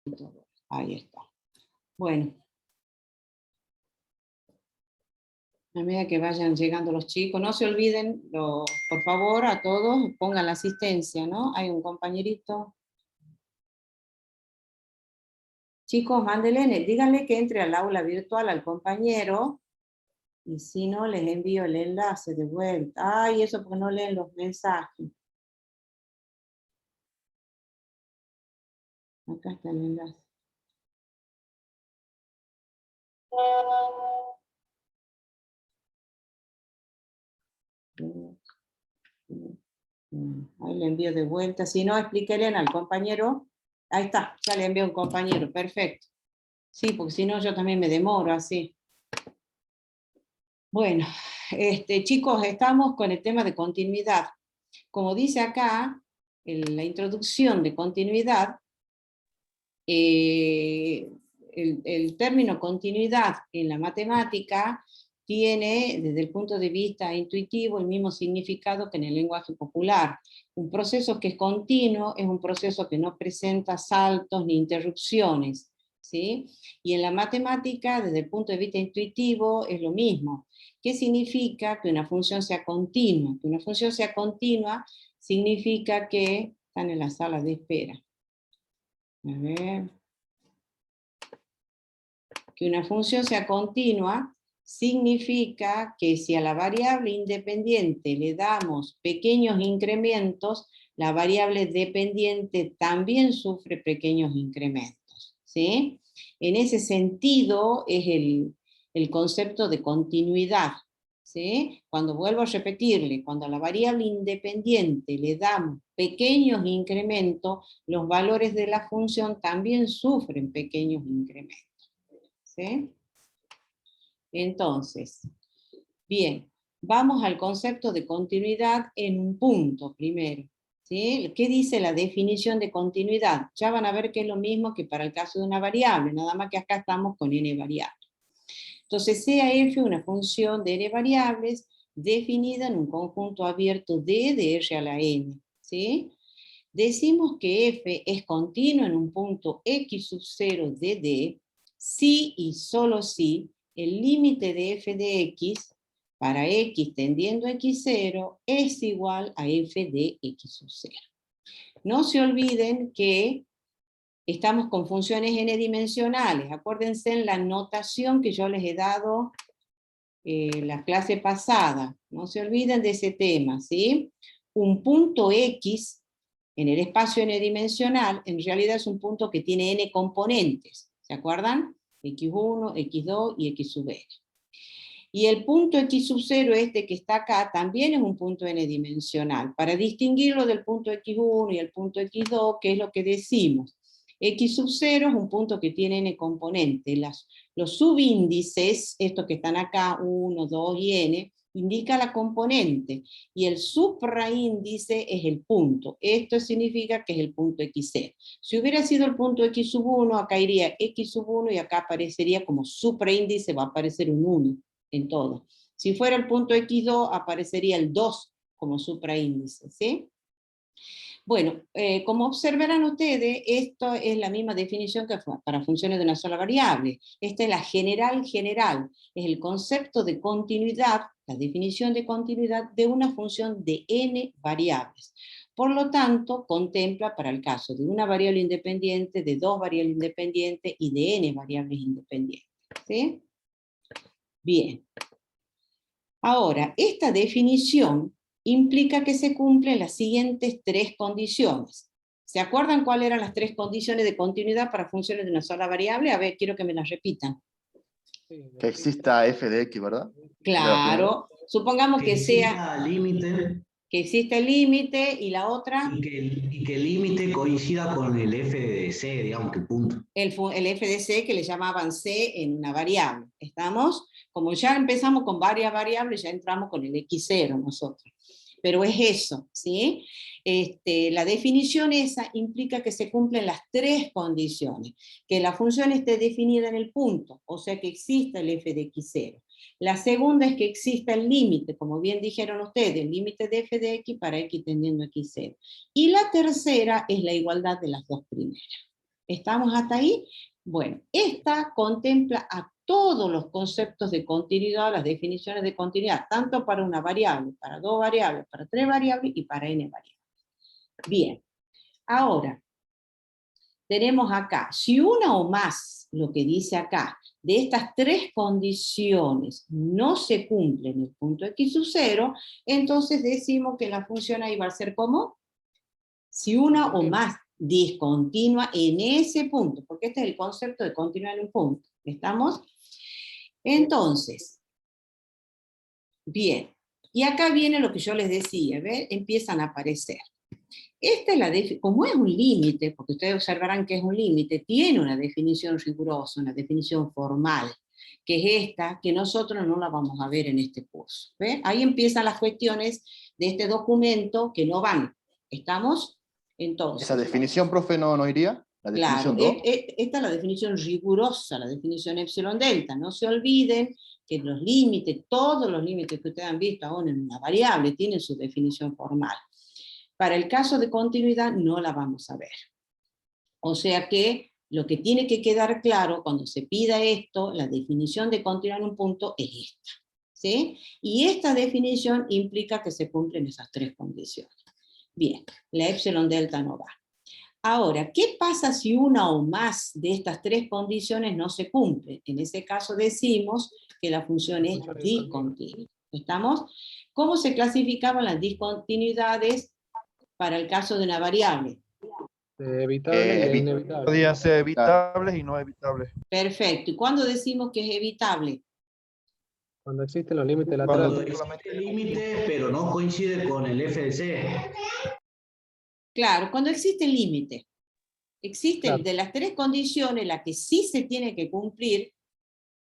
poquito. Ahí está. Bueno. A medida que vayan llegando los chicos, no se olviden, por favor, a todos, pongan la asistencia, ¿no? Hay un compañerito. Chicos, mándenle, díganle que entre al aula virtual al compañero, y si no, les envío el enlace de vuelta. Ay, eso porque no leen los mensajes. Acá está el enlace. Ahí le envío de vuelta. Si no, explíquenle al compañero. Ahí está, ya le envío un compañero, perfecto. Sí, porque si no yo también me demoro así. Bueno, chicos, estamos con el tema de continuidad. Como dice acá, en la introducción de continuidad, el término continuidad en la matemática tiene, desde el punto de vista intuitivo, el mismo significado que en el lenguaje popular. Un proceso que es continuo es un proceso que no presenta saltos ni interrupciones, ¿sí? Y en la matemática, desde el punto de vista intuitivo, es lo mismo. ¿Qué significa que una función sea continua? Que una función sea continua significa que están en la sala de espera. A ver. Que una función sea continua significa que si a la variable independiente le damos pequeños incrementos, la variable dependiente también sufre pequeños incrementos, ¿sí? En ese sentido es el concepto de continuidad, ¿sí? Cuando vuelvo a repetirle, cuando a la variable independiente le damos pequeños incrementos, los valores de la función también sufren pequeños incrementos. ¿Sí? Entonces, bien, vamos al concepto de continuidad en un punto primero. ¿Sí? ¿Qué dice la definición de continuidad? Ya van a ver que es lo mismo que para el caso de una variable, nada más que acá estamos con n variables. Entonces, sea f una función de n variables definida en un conjunto abierto D de R a la n. ¿Sí? Decimos que f es continuo en un punto x sub 0 de D, si y solo si el límite de f de x para x tendiendo a x0 es igual a f de x sub 0. No se olviden que estamos con funciones n-dimensionales. Acuérdense en la notación que yo les he dado la clase pasada. No se olviden de ese tema, ¿sí? Un punto x en el espacio n-dimensional, en realidad es un punto que tiene n componentes, ¿se acuerdan? x1, x2 y x sub n. Y el punto x sub 0, este que está acá, también es un punto n-dimensional. Para distinguirlo del punto x1 y el punto x2, ¿qué es lo que decimos? X sub 0 es un punto que tiene n componentes. Los subíndices, estos que están acá, 1, 2 y n, indica la componente, y el supraíndice es el punto. Esto significa que es el punto x0. Si hubiera sido el punto x sub 1, acá iría x sub 1 y acá aparecería como supraíndice, va a aparecer un 1 en todo. Si fuera el punto x2, aparecería el 2 como supraíndice, ¿sí? Bueno, como observarán ustedes, esto es la misma definición que para funciones de una sola variable. Esta es la general, es el concepto de continuidad, la definición de continuidad de una función de n variables. Por lo tanto, contempla para el caso de una variable independiente, de dos variables independientes y de n variables independientes. ¿Sí? Bien. Ahora, esta definición implica que se cumplen las siguientes tres condiciones. ¿Se acuerdan cuáles eran las tres condiciones de continuidad para funciones de una sola variable? A ver, quiero que me las repitan. Que exista f de x, ¿verdad? Claro, supongamos que sea límite. Que existe el límite y la otra... Y que el límite coincida con el f de c, digamos, que el punto. El f de c que le llamaban c en una variable. ¿Estamos? Como ya empezamos con varias variables, ya entramos con el x0 nosotros. Pero es eso, ¿sí? La definición esa implica que se cumplen las tres condiciones. Que la función esté definida en el punto, o sea que exista el f de x0. La segunda es que exista el límite, como bien dijeron ustedes, el límite de f de x para x tendiendo a x0. Y la tercera es la igualdad de las dos primeras. ¿Estamos hasta ahí? Bueno, esta contempla a todos los conceptos de continuidad, las definiciones de continuidad, tanto para una variable, para dos variables, para tres variables y para n variables. Bien, ahora, tenemos acá, si una o más, lo que dice acá, de estas tres condiciones no se cumple en el punto x sub 0, entonces decimos que la función ahí va a ser como si una o más discontinua en ese punto, porque este es el concepto de continuar en un punto. ¿Estamos? Entonces, bien, y acá viene lo que yo les decía, ¿ves? Empiezan a aparecer. Esta es la como es un límite, porque ustedes observarán que es un límite, tiene una definición rigurosa, una definición formal, que es esta, que nosotros no la vamos a ver en este curso. ¿Ves? Ahí empiezan las cuestiones de este documento que no van. ¿Estamos? Entonces, ¿esa definición, profe, no iría? ¿La definición claro, 2? esta es la definición rigurosa, la definición epsilon delta. No se olviden que los límites, todos los límites que ustedes han visto aún en una variable, tienen su definición formal. Para el caso de continuidad no la vamos a ver. O sea que lo que tiene que quedar claro cuando se pida esto, la definición de continuidad en un punto es esta. ¿Sí? Y esta definición implica que se cumplen esas tres condiciones. Bien, la epsilon delta no va. Ahora, ¿qué pasa si una o más de estas tres condiciones no se cumple? En ese caso decimos que la función es discontinua. ¿Estamos? ¿Cómo se clasificaban las discontinuidades para el caso de una variable? Evitable y inevitable. Podían ser evitables y no evitables. Perfecto. ¿Y cuándo decimos que es evitable? Cuando existen los límites laterales. Cuando existe el límite, pero no coincide con el f de c. Claro, cuando existe el límite. Existe Claro. de las tres condiciones la que sí se tiene que cumplir,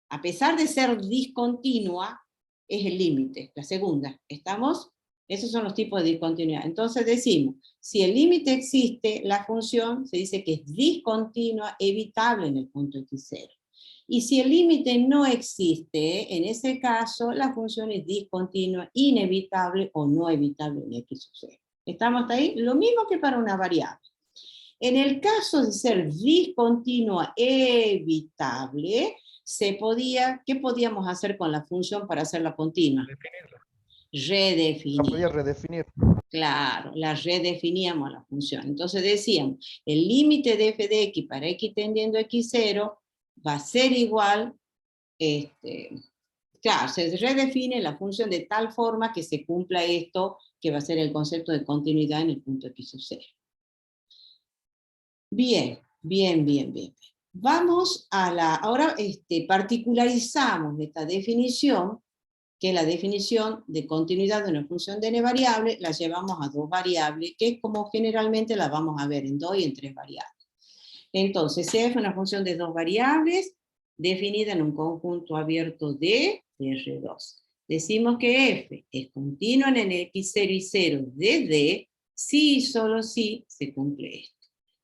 a pesar de ser discontinua, es el límite, la segunda. ¿Estamos? Esos son los tipos de discontinuidad. Entonces decimos, si el límite existe, la función se dice que es discontinua, evitable en el punto x0. Y si el límite no existe, en ese caso, la función es discontinua, inevitable o no evitable en x sub 0. ¿Estamos hasta ahí? Lo mismo que para una variable. En el caso de ser discontinua evitable, ¿qué podíamos hacer con la función para hacerla continua? Redefinir. La podía redefinir. Claro, la redefiníamos la función. Entonces decíamos, el límite de f de x para x tendiendo a x0 va a ser igual, claro, se redefine la función de tal forma que se cumpla esto, que va a ser el concepto de continuidad en el punto x sub 0. Bien. Vamos a ahora particularizamos esta definición, que es la definición de continuidad de una función de n variable, la llevamos a dos variables, que es como generalmente la vamos a ver en dos y en tres variables. Entonces, f es una función de dos variables, definida en un conjunto abierto de R2. Decimos que f es continua en x0 y 0 de D, si y solo si se cumple esto.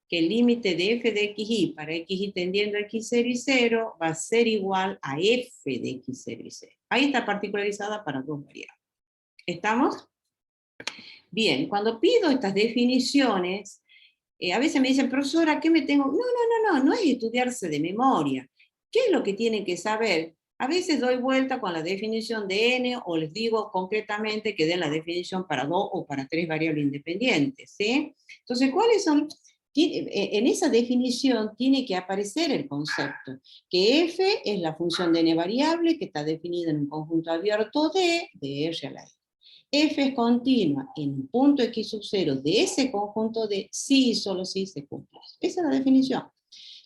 Que el límite de f de xy para xy tendiendo a x0 y 0 va a ser igual a f de x0 y 0. Ahí está particularizada para dos variables. ¿Estamos? Bien, cuando pido estas definiciones, a veces me dicen, profesora, ¿qué me tengo? No es estudiarse de memoria. ¿Qué es lo que tienen que saber? A veces doy vuelta con la definición de n, o les digo concretamente que den la definición para dos o para tres variables independientes, ¿sí? Entonces, ¿cuáles son? En esa definición tiene que aparecer el concepto, que f es la función de n variable que está definida en un conjunto abierto de R a la n. F es continua en un punto x sub 0 de ese conjunto de si y solo si se cumple. Esa es la definición.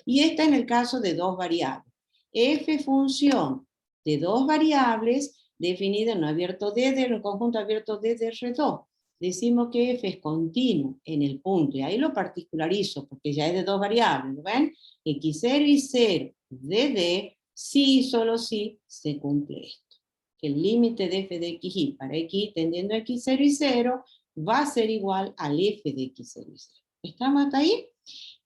Y esta en el caso de dos variables. F función de dos variables definida en un abierto D de un conjunto abierto D de R2. Decimos que f es continuo en el punto, y ahí lo particularizo, porque ya es de dos variables, ¿lo ven? x0 y 0 de D, si y solo si se cumple esto. Que el límite de f de xy para x tendiendo a x0 y 0 va a ser igual al f de x0 y 0. ¿Estamos hasta ahí?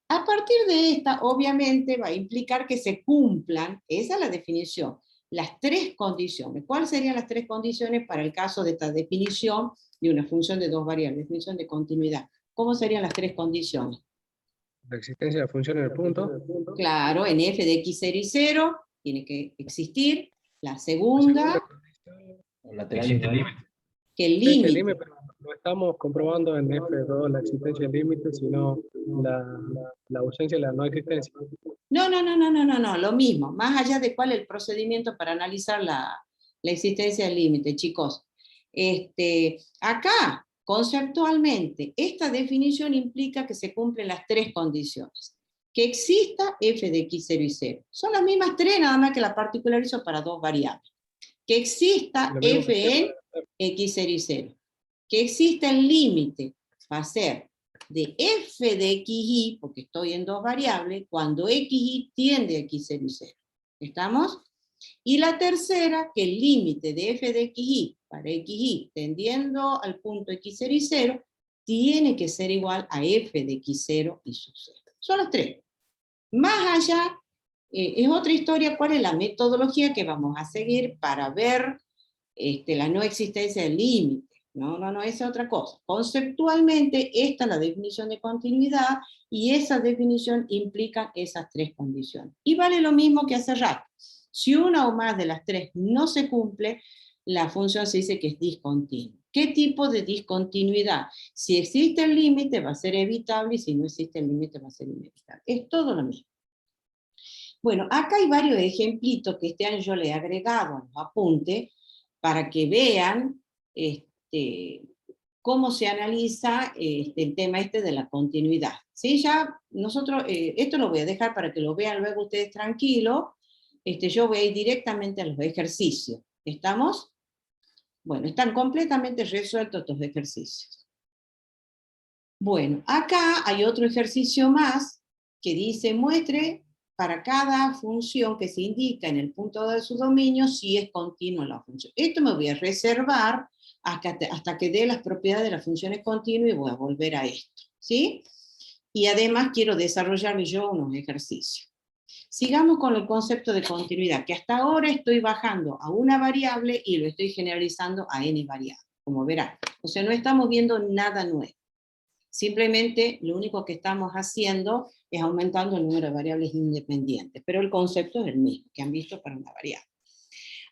A partir de esta, obviamente, va a implicar que se cumplan, esa es la definición, las tres condiciones. ¿Cuáles serían las tres condiciones para el caso de esta definición de una función de dos variables, definición de continuidad? ¿Cómo serían las tres condiciones? La existencia de la función en el punto. Claro, en f de x0 y 0 tiene que existir. La segunda, Lateral igual. que el Existencia del límite. límite, pero no estamos comprobando en F2 la existencia del límite, sino la ausencia de la no existencia. No, lo mismo, más allá de cuál es el procedimiento para analizar la existencia del límite, chicos. Acá, conceptualmente, esta definición implica que se cumplen las tres condiciones. Que exista f de x0 y 0. Son las mismas tres, nada más que la particularizo para dos variables. Que exista f en x0 y 0. Que exista el límite, va a ser de f de xy, porque estoy en dos variables, cuando xy tiende a x0 y 0. ¿Estamos? Y la tercera, que el límite de f de xy para xy tendiendo al punto x0 y 0 tiene que ser igual a f de x0 y sub 0. Son las tres. Más allá, es otra historia cuál es la metodología que vamos a seguir para ver la no existencia del límite. No, esa es otra cosa. Conceptualmente, esta es la definición de continuidad y esa definición implica esas tres condiciones. Y vale lo mismo que hace rato. Si una o más de las tres no se cumple, la función se dice que es discontinua. ¿Qué tipo de discontinuidad? Si existe el límite va a ser evitable y si no existe el límite va a ser inevitable. Es todo lo mismo. Bueno, acá hay varios ejemplitos que este año yo le he agregado a los apuntes para que vean cómo se analiza el tema de la continuidad. ¿Sí? Ya nosotros, esto lo voy a dejar para que lo vean luego ustedes tranquilos. Yo voy a ir directamente a los ejercicios. ¿Estamos? Bueno, están completamente resueltos estos ejercicios. Bueno, acá hay otro ejercicio más que dice muestre para cada función que se indica en el punto de su dominio si es continua la función. Esto me voy a reservar hasta que dé las propiedades de las funciones continuas y voy a volver a esto, ¿sí? Y además quiero desarrollar yo unos ejercicios. Sigamos con el concepto de continuidad, que hasta ahora estoy bajando a una variable y lo estoy generalizando a n variables, como verán. O sea, no estamos viendo nada nuevo. Simplemente lo único que estamos haciendo es aumentando el número de variables independientes, pero el concepto es el mismo que han visto para una variable.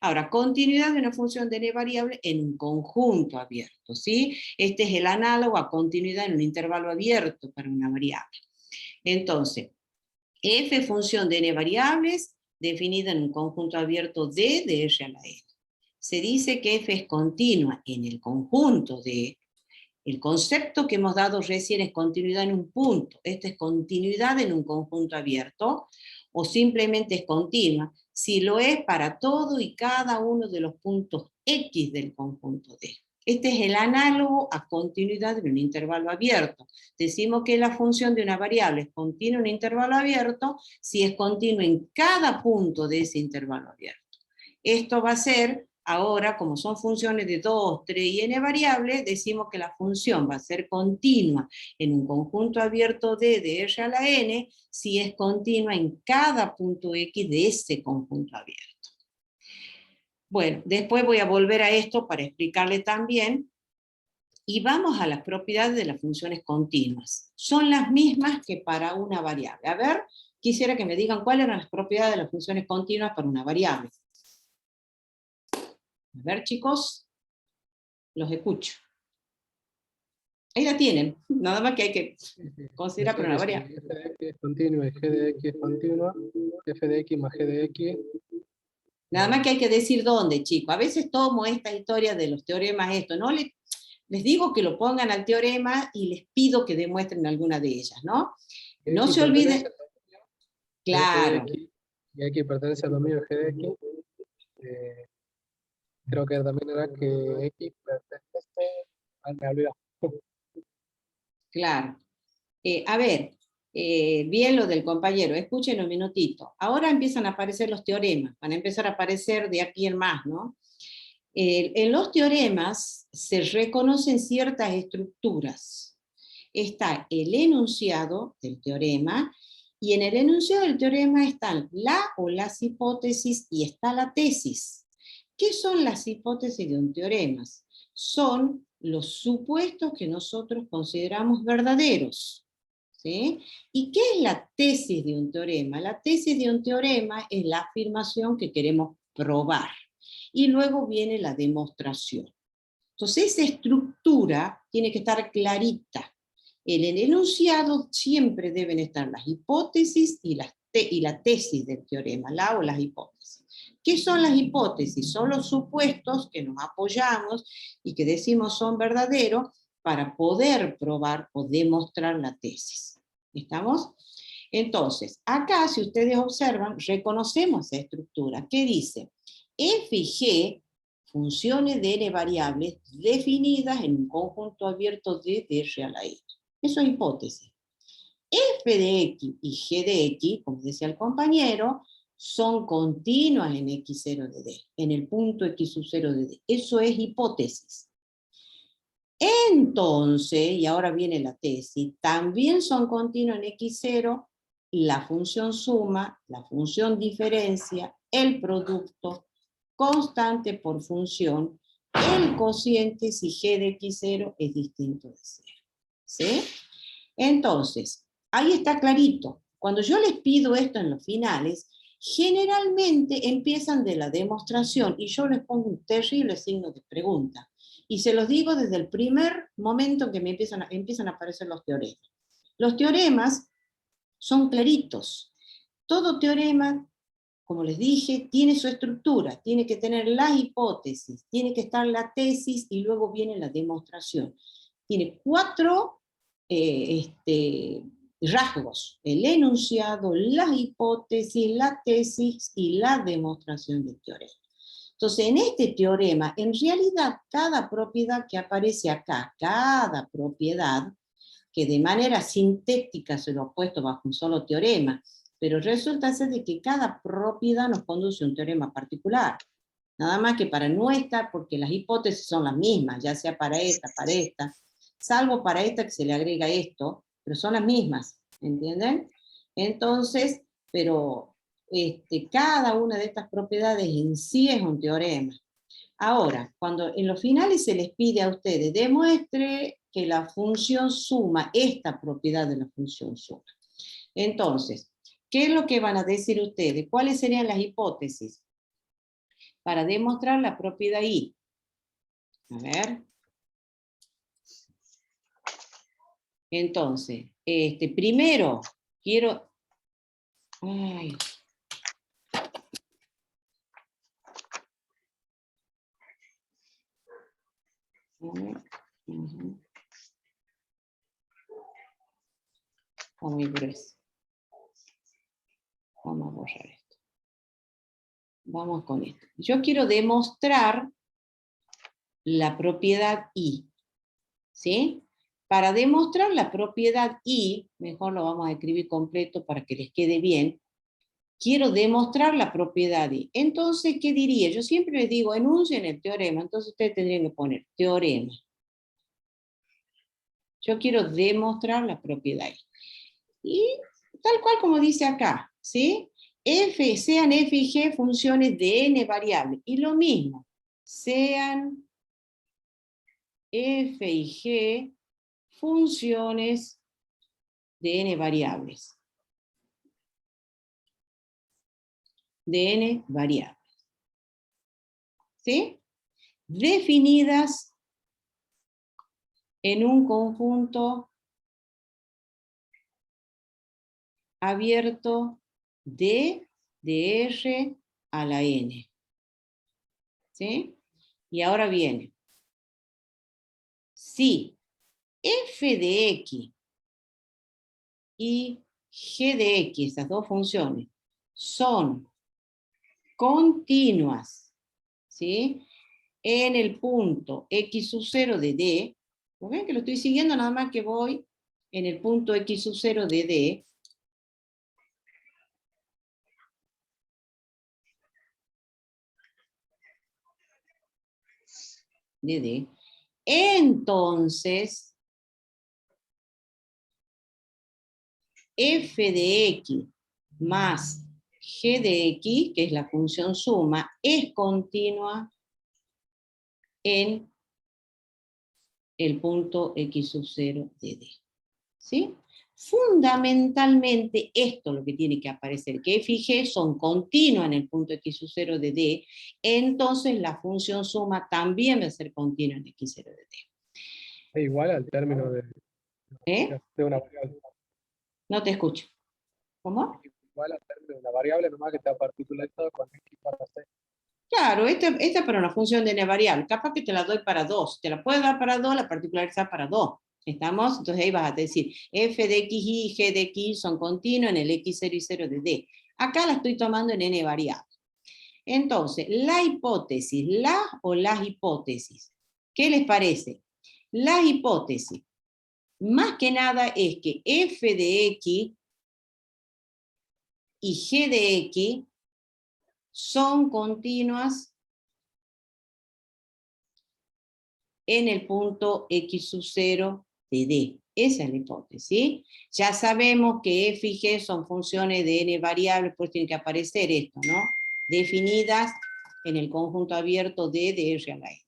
Ahora, continuidad de una función de n variable en un conjunto abierto, ¿sí? Este es el análogo a continuidad en un intervalo abierto para una variable. Entonces, f función de n variables definida en un conjunto abierto D de R a la n. Se dice que f es continua en el conjunto D. El concepto que hemos dado recién es continuidad en un punto. Esta es continuidad en un conjunto abierto, o simplemente es continua, si lo es para todo y cada uno de los puntos X del conjunto D. Este es el análogo a continuidad en un intervalo abierto. Decimos que la función de una variable es continua en un intervalo abierto si es continua en cada punto de ese intervalo abierto. Esto va a ser, ahora, como son funciones de 2, 3 y n variables, decimos que la función va a ser continua en un conjunto abierto D de R a la n si es continua en cada punto X de ese conjunto abierto. Bueno, después voy a volver a esto para explicarle también, y vamos a las propiedades de las funciones continuas. Son las mismas que para una variable. A ver, quisiera que me digan cuáles eran las propiedades de las funciones continuas para una variable. A ver, chicos, los escucho. Ahí la tienen, nada más que hay que considerar para una variable. F de X es continua y G de X es continua, F de X más G de X. Nada más que hay que decir dónde, chicos. A veces tomo esta historia de los teoremas, no les digo que lo pongan al teorema y les pido que demuestren alguna de ellas, ¿no? No se olviden. Claro. Y X pertenece al dominio G de X. Creo que también era que X pertenece al realidad. Claro. A ver, bien lo del compañero, escuchen un minutito. Ahora empiezan a aparecer los teoremas, van a empezar a aparecer de aquí en más, ¿no? En los teoremas se reconocen ciertas estructuras. Está el enunciado del teorema, y en el enunciado del teorema están la o las hipótesis y está la tesis. ¿Qué son las hipótesis de un teorema? Son los supuestos que nosotros consideramos verdaderos. ¿sí? ¿Y qué es la tesis de un teorema? La tesis de un teorema es la afirmación que queremos probar. Y luego viene la demostración. Entonces esa estructura tiene que estar clarita. En el enunciado siempre deben estar las hipótesis y la tesis del teorema, la o las hipótesis. ¿Qué son las hipótesis? Son los supuestos que nos apoyamos y que decimos son verdaderos para poder probar o demostrar la tesis. ¿Estamos? Entonces, acá, si ustedes observan, reconocemos esa estructura. ¿Qué dice? F y G, funciones de n variables definidas en un conjunto abierto de real a n. Eso es hipótesis. F de X y G de X, como decía el compañero, son continuas en X0 de D, en el punto X sub 0 de D. Eso es hipótesis. Entonces, y ahora viene la tesis, también son continuas en X0 la función suma, la función diferencia, el producto, constante por función, el cociente si G de X0 es distinto de 0. ¿Sí? Entonces, ahí está clarito. Cuando yo les pido esto en los finales, generalmente empiezan de la demostración y yo les pongo un terrible signo de pregunta. Y se los digo desde el primer momento que me empiezan a aparecer los teoremas. Los teoremas son claritos. Todo teorema, como les dije, tiene su estructura, tiene que tener las hipótesis, tiene que estar la tesis y luego viene la demostración. Tiene 4 rasgos: el enunciado, las hipótesis, la tesis y la demostración del teorema. Entonces, en este teorema, en realidad, cada propiedad que aparece acá, cada propiedad, que de manera sintética se lo ha puesto bajo un solo teorema, pero resulta ser de que cada propiedad nos conduce a un teorema particular. Nada más que para no estar, porque las hipótesis son las mismas, ya sea para esta, salvo para esta que se le agrega esto, pero son las mismas, ¿entienden? Entonces, pero cada una de estas propiedades en sí es un teorema. Ahora, cuando en los finales se les pide a ustedes, demuestre que la función suma, esta propiedad de la función suma. Entonces, ¿qué es lo que van a decir ustedes? ¿Cuáles serían las hipótesis? Para demostrar la propiedad I. A ver. Entonces, primero, quiero... Ay. Está muy grueso. Vamos a borrar esto. Vamos con esto. Yo quiero demostrar la propiedad I. ¿Sí? Para demostrar la propiedad I, mejor lo vamos a escribir completo para que les quede bien, quiero demostrar la propiedad I. Entonces, ¿qué diría? Yo siempre les digo, enuncien el teorema, entonces ustedes tendrían que poner teorema. Yo quiero demostrar la propiedad I. Y tal cual como dice acá, ¿sí? Sean f y g funciones de n variables. Y lo mismo, sean f y g funciones de n variables. De n variables. ¿Sí? Definidas en un conjunto abierto de R a la n. ¿Sí? Y ahora viene. Si f de x y g de x, estas dos funciones, son continuas, ¿sí? En el punto x sub 0 de D, ¿ven que lo estoy siguiendo? Nada más que voy en el punto x sub 0 de D, entonces f de x más g de x, que es la función suma, es continua en el punto x sub 0 de D. ¿Sí? Fundamentalmente esto es lo que tiene que aparecer, que f y g son continuas en el punto x sub 0 de d, entonces la función suma también va a ser continua en x0 de d. Es igual al término de una variable. No te escucho. ¿Cómo? Igual al término de una variable, nomás que está particularizado con x para c. Claro, esta es para una función de n variable. Capaz que te la doy para 2. Te la puedo dar para 2, la particularizar para 2. ¿Estamos? Entonces ahí vas a decir, f de x y g de x son continuos en el x0 y 0 de d. Acá la estoy tomando en n variable. Entonces, la hipótesis, las hipótesis, ¿qué les parece? Las hipótesis, más que nada es que f de x y g de x son continuas en el punto x sub 0 de d. Esa es la hipótesis. Ya sabemos que f y g son funciones de n variables, pues tiene que aparecer esto, ¿no? Definidas en el conjunto abierto D de R a la N.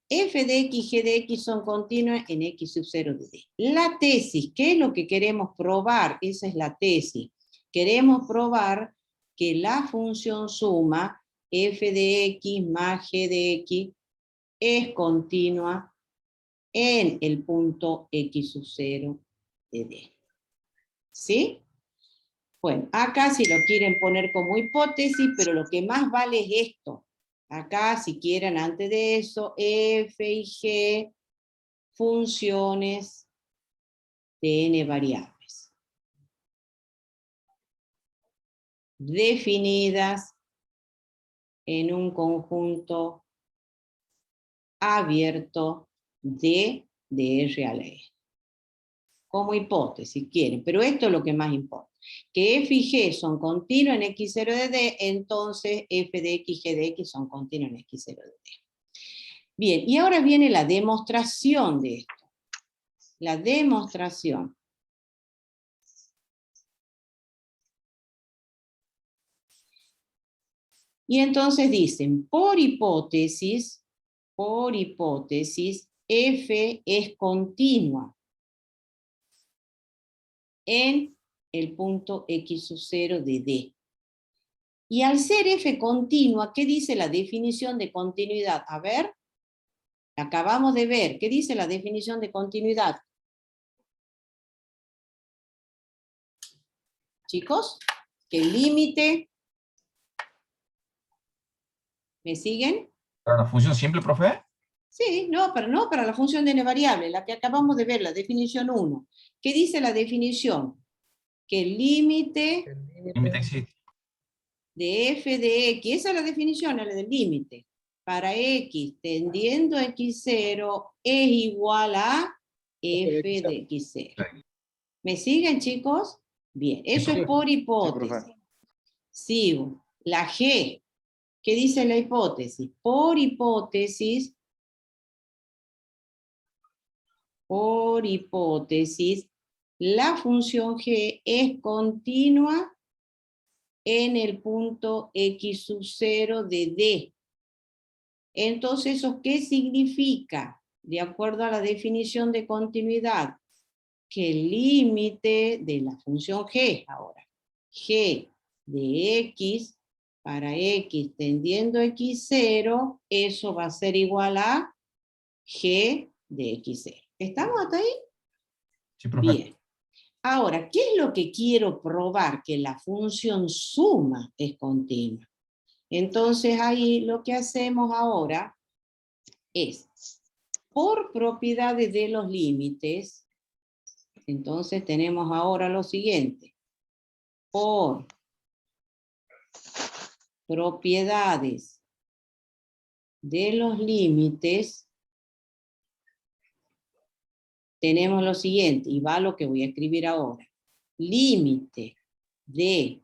F de x y g de x son continuas en x sub 0 de d. La tesis, ¿qué es lo que queremos probar? Esa es la tesis. Queremos probar que la función suma f de x más g de x es continua en el punto x sub 0 de d. ¿Sí? Bueno, acá si lo quieren poner como hipótesis, pero lo que más vale es esto. Acá, si quieren, antes de eso, f y g, funciones de n variables. Definidas en un conjunto abierto de R a la E. Como hipótesis, si quieren, pero esto es lo que más importa. Que f y g son continuos en x0 de d, entonces f de x y g de x son continuos en x0 de d. Bien, y ahora viene la demostración de esto. La demostración. Y entonces dicen, por hipótesis, f es continua en el punto x sub 0 de d. Y al ser f continua, ¿qué dice la definición de continuidad? A ver, acabamos de ver, ¿qué dice la definición de continuidad? Chicos, que el límite... ¿Me siguen? ¿Para la función simple, profe? Sí, no para la función de n variable, la que acabamos de ver, la definición 1. ¿Qué dice la definición? Que el límite Existe. de f de x, esa es la definición, la del límite, para x tendiendo a x0 es igual a f de x0. ¿Me siguen, chicos? Bien, eso es por hipótesis. Sigo. La g, ¿qué dice la hipótesis? Por hipótesis, la función g es continua en el punto x sub 0 de d. Entonces, ¿eso qué significa? De acuerdo a la definición de continuidad, que el límite de la función g, ahora, g de x para x tendiendo a x0, eso va a ser igual a g de x0. ¿Estamos hasta ahí? Sí, profe. Bien. Ahora, ¿qué es lo que quiero probar? Que la función suma es continua. Entonces ahí lo que hacemos ahora es, por propiedades de los límites, entonces tenemos ahora lo siguiente. Por propiedades de los límites, tenemos lo siguiente, y va lo que voy a escribir ahora. Límite de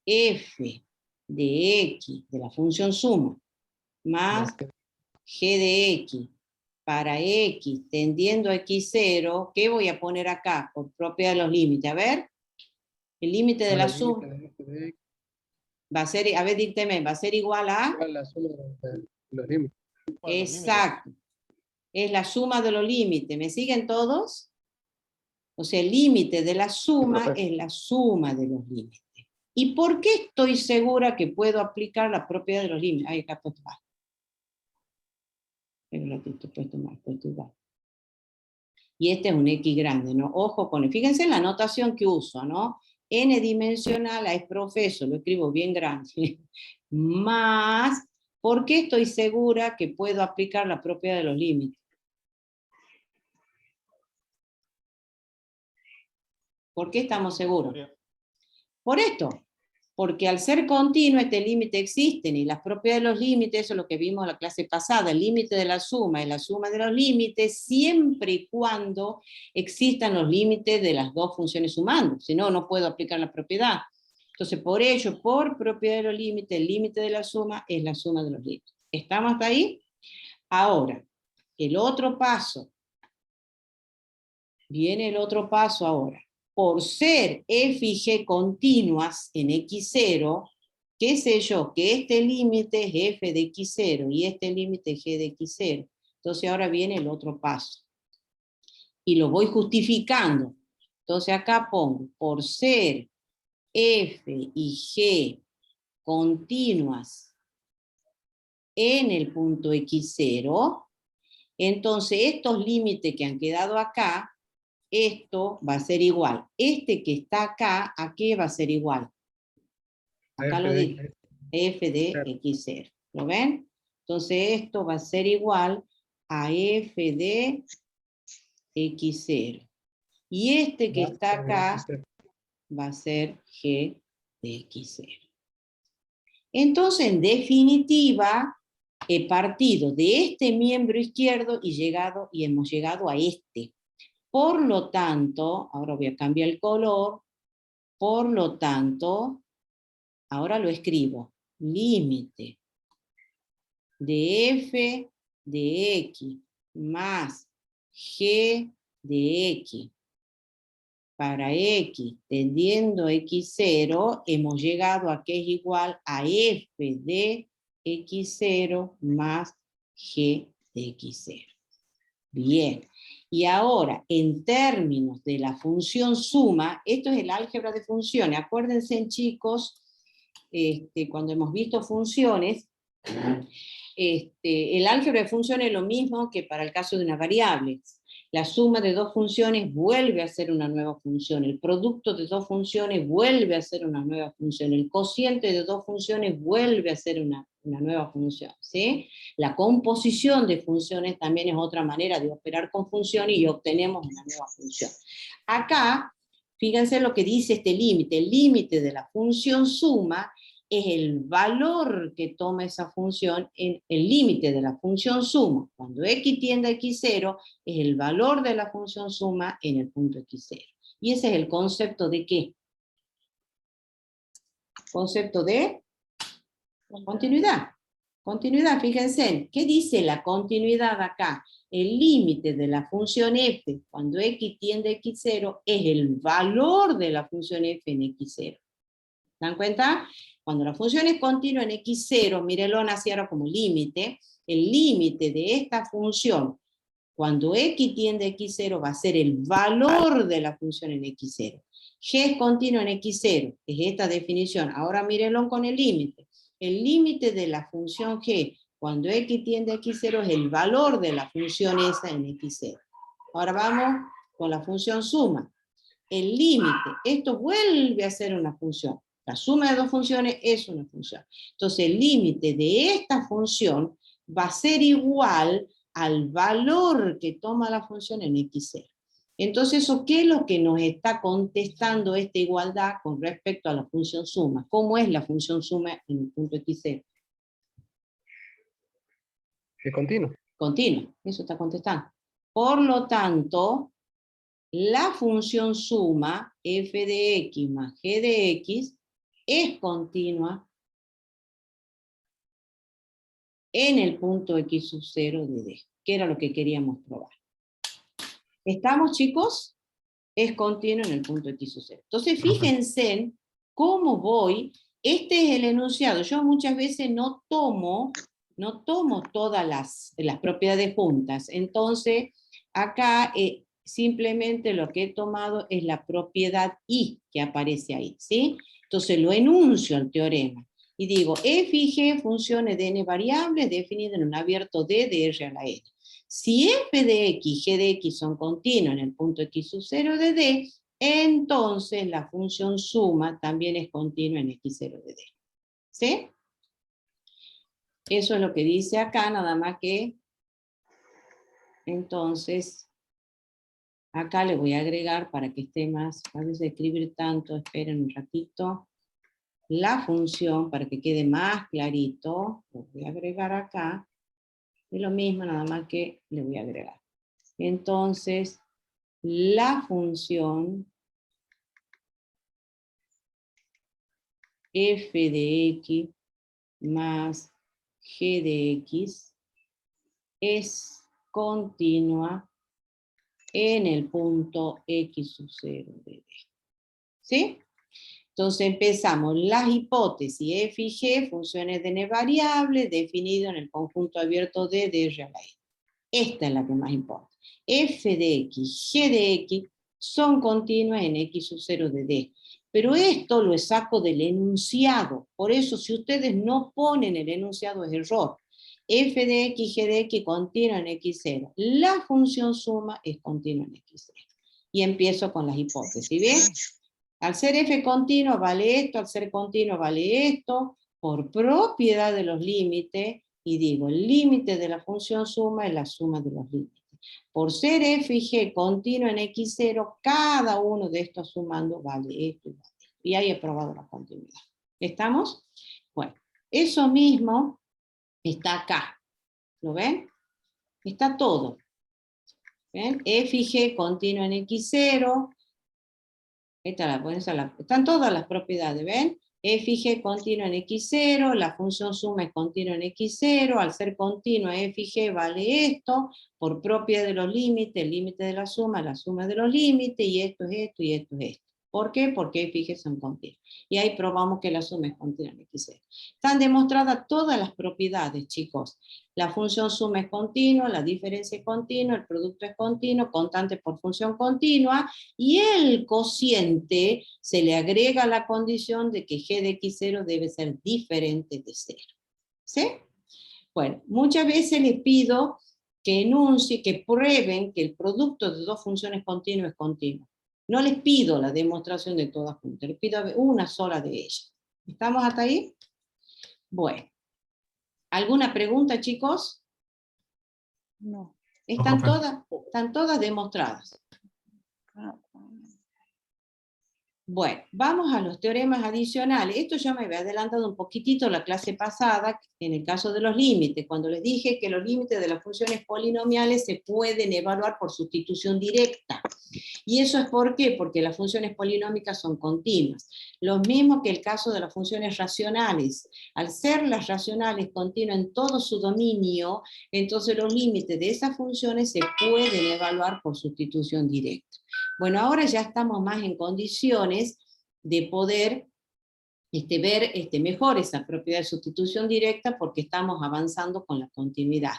f de x, de la función suma, más g de x para x tendiendo a x0, ¿qué voy a poner acá? Por propiedad de los límites. A ver, el límite de la suma va a ser, a ver, dícteme, va a ser igual a... La suma de los límites. Exacto. Es la suma de los límites. ¿Me siguen todos? O sea, el límite de la suma profe. es la suma de los límites. ¿Y por qué estoy segura que puedo aplicar la propiedad de los límites? Ahí acá puesto mal. Un ratito, puesto mal, puesto igual. Y este es un X grande, ¿no? Ojo con él. Fíjense en la notación que uso, ¿no? N dimensional, es profeso, lo escribo bien grande. Más, ¿por qué estoy segura que puedo aplicar la propiedad de los límites? ¿Por qué estamos seguros? Por esto, porque al ser continuo este límite existen, y las propiedades de los límites, eso es lo que vimos en la clase pasada, el límite de la suma y la suma de los límites, siempre y cuando existan los límites de las dos funciones sumando, si no, no puedo aplicar la propiedad. Entonces, por ello, por propiedad de los límites, el límite de la suma es la suma de los límites. ¿Estamos hasta ahí? Ahora, el otro paso, viene el otro paso ahora. Por ser f y g continuas en x0, ¿qué sé yo? Que este límite es f de x0 y este límite es g de x0. Entonces ahora viene el otro paso. Y lo voy justificando. Entonces acá pongo, por ser f y g continuas en el punto x0, entonces estos límites que han quedado acá, esto va a ser igual. Este que está acá, ¿a qué va a ser igual? Acá lo digo. F de x0. ¿Lo ven? Entonces esto va a ser igual a f de x0. Y este que está acá va a ser g de x0. Entonces, en definitiva, he partido de este miembro izquierdo y hemos llegado a este. Por lo tanto, ahora voy a cambiar el color, por lo tanto, ahora lo escribo, límite de f de x más g de x para x tendiendo a x0, hemos llegado a que es igual a f de x0 más g de x0. Bien. Y ahora, en términos de la función suma, esto es el álgebra de funciones. Acuérdense, chicos, cuando hemos visto funciones, el álgebra de funciones es lo mismo que para el caso de una variable. La suma de dos funciones vuelve a ser una nueva función. El producto de dos funciones vuelve a ser una nueva función. El cociente de dos funciones vuelve a ser una nueva función, ¿sí? La composición de funciones también es otra manera de operar con funciones y obtenemos una nueva función. Acá, fíjense lo que dice este límite. El límite de la función suma es el valor que toma esa función en el límite de la función suma. Cuando x tiende a x0, es el valor de la función suma en el punto x0. Y ese es el concepto de ¿qué? Concepto de continuidad. Continuidad, fíjense, ¿qué dice la continuidad acá? El límite de la función f cuando x tiende a x0 es el valor de la función f en x0. ¿Dan cuenta? Cuando la función es continua en x0, mírenlo así ahora como límite, el límite de esta función, cuando x tiende a x0, va a ser el valor de la función en x0. G es continuo en x0, es esta definición. Ahora mírenlo con el límite. El límite de la función g, cuando x tiende a x0, es el valor de la función esa en x0. Ahora vamos con la función suma. El límite, esto vuelve a ser una función. La suma de dos funciones es una función. Entonces el límite de esta función va a ser igual al valor que toma la función en x0. Entonces, ¿eso qué es lo que nos está contestando esta igualdad con respecto a la función suma? ¿Cómo es la función suma en el punto x0? Es continuo. Continuo, eso está contestando. Por lo tanto, la función suma f de x más g de x es continua en el punto x sub 0 de D, que era lo que queríamos probar. ¿Estamos, chicos? Es continuo en el punto x sub 0. Entonces, fíjense cómo voy. Este es el enunciado. Yo muchas veces no tomo todas las propiedades juntas. Entonces, acá simplemente lo que he tomado es la propiedad I que aparece ahí, ¿sí? Entonces lo enuncio al teorema. Y digo, f y g funciones de n variables definidas en un abierto D de R a la n. Si f de x y g de x son continuos en el punto x sub 0 de D, entonces la función suma también es continua en x0 de D. ¿Sí? Eso es lo que dice acá, nada más que, entonces, acá le voy a agregar para que esté más, para de escribir tanto, esperen un ratito, la función para que quede más clarito, lo voy a agregar acá, es lo mismo, nada más que le voy a agregar. Entonces, la función f de x más g de x es continua en el punto x sub 0 de D. ¿Sí? Entonces empezamos las hipótesis f y g, funciones de n variables, definido en el conjunto abierto D de R a la n. Esta es la que más importa. F de x, g de x son continuas en x sub 0 de D. Pero esto lo saco del enunciado. Por eso, si ustedes no ponen el enunciado, es error. F de x, g de x continua en x0. La función suma es continua en x0. Y empiezo con las hipótesis. ¿Bien? Al ser f continuo vale esto, al ser continuo vale esto, por propiedad de los límites, y digo, el límite de la función suma es la suma de los límites. Por ser f y g continuo en x0, cada uno de estos sumando vale esto y vale esto. Y ahí he probado la continuidad. ¿Estamos? Bueno, eso mismo está acá. ¿Lo ven? Está todo. ¿Ven? F y g continuo en x0. Están todas las propiedades, ¿ven? F y g continua en x0, la función suma es continua en x0, al ser continua f y g vale esto, por propiedad de los límites, el límite de la suma de los límites, y esto es esto, y esto es esto. ¿Por qué? Porque f y g son continuas. Y ahí probamos que la suma es continua en x0. Están demostradas todas las propiedades, chicos. La función suma es continua, la diferencia es continua, el producto es continuo, constante por función continua, y el cociente se le agrega la condición de que g de x0 debe ser diferente de 0. ¿Sí? Bueno, muchas veces les pido que enuncien, que prueben que el producto de dos funciones continuas es continuo. No les pido la demostración de todas juntas, les pido una sola de ellas. ¿Estamos hasta ahí? Bueno. ¿Alguna pregunta, chicos? No. Están profe. todas demostradas. Bueno, vamos a los teoremas adicionales. Esto ya me había adelantado un poquitito la clase pasada, en el caso de los límites, cuando les dije que los límites de las funciones polinomiales se pueden evaluar por sustitución directa. ¿Y eso es por qué? Porque las funciones polinómicas son continuas. Lo mismo que el caso de las funciones racionales. Al ser las racionales continuas en todo su dominio, entonces los límites de esas funciones se pueden evaluar por sustitución directa. Bueno, ahora ya estamos más en condiciones de poder ver mejor esa propiedad de sustitución directa porque estamos avanzando con la continuidad.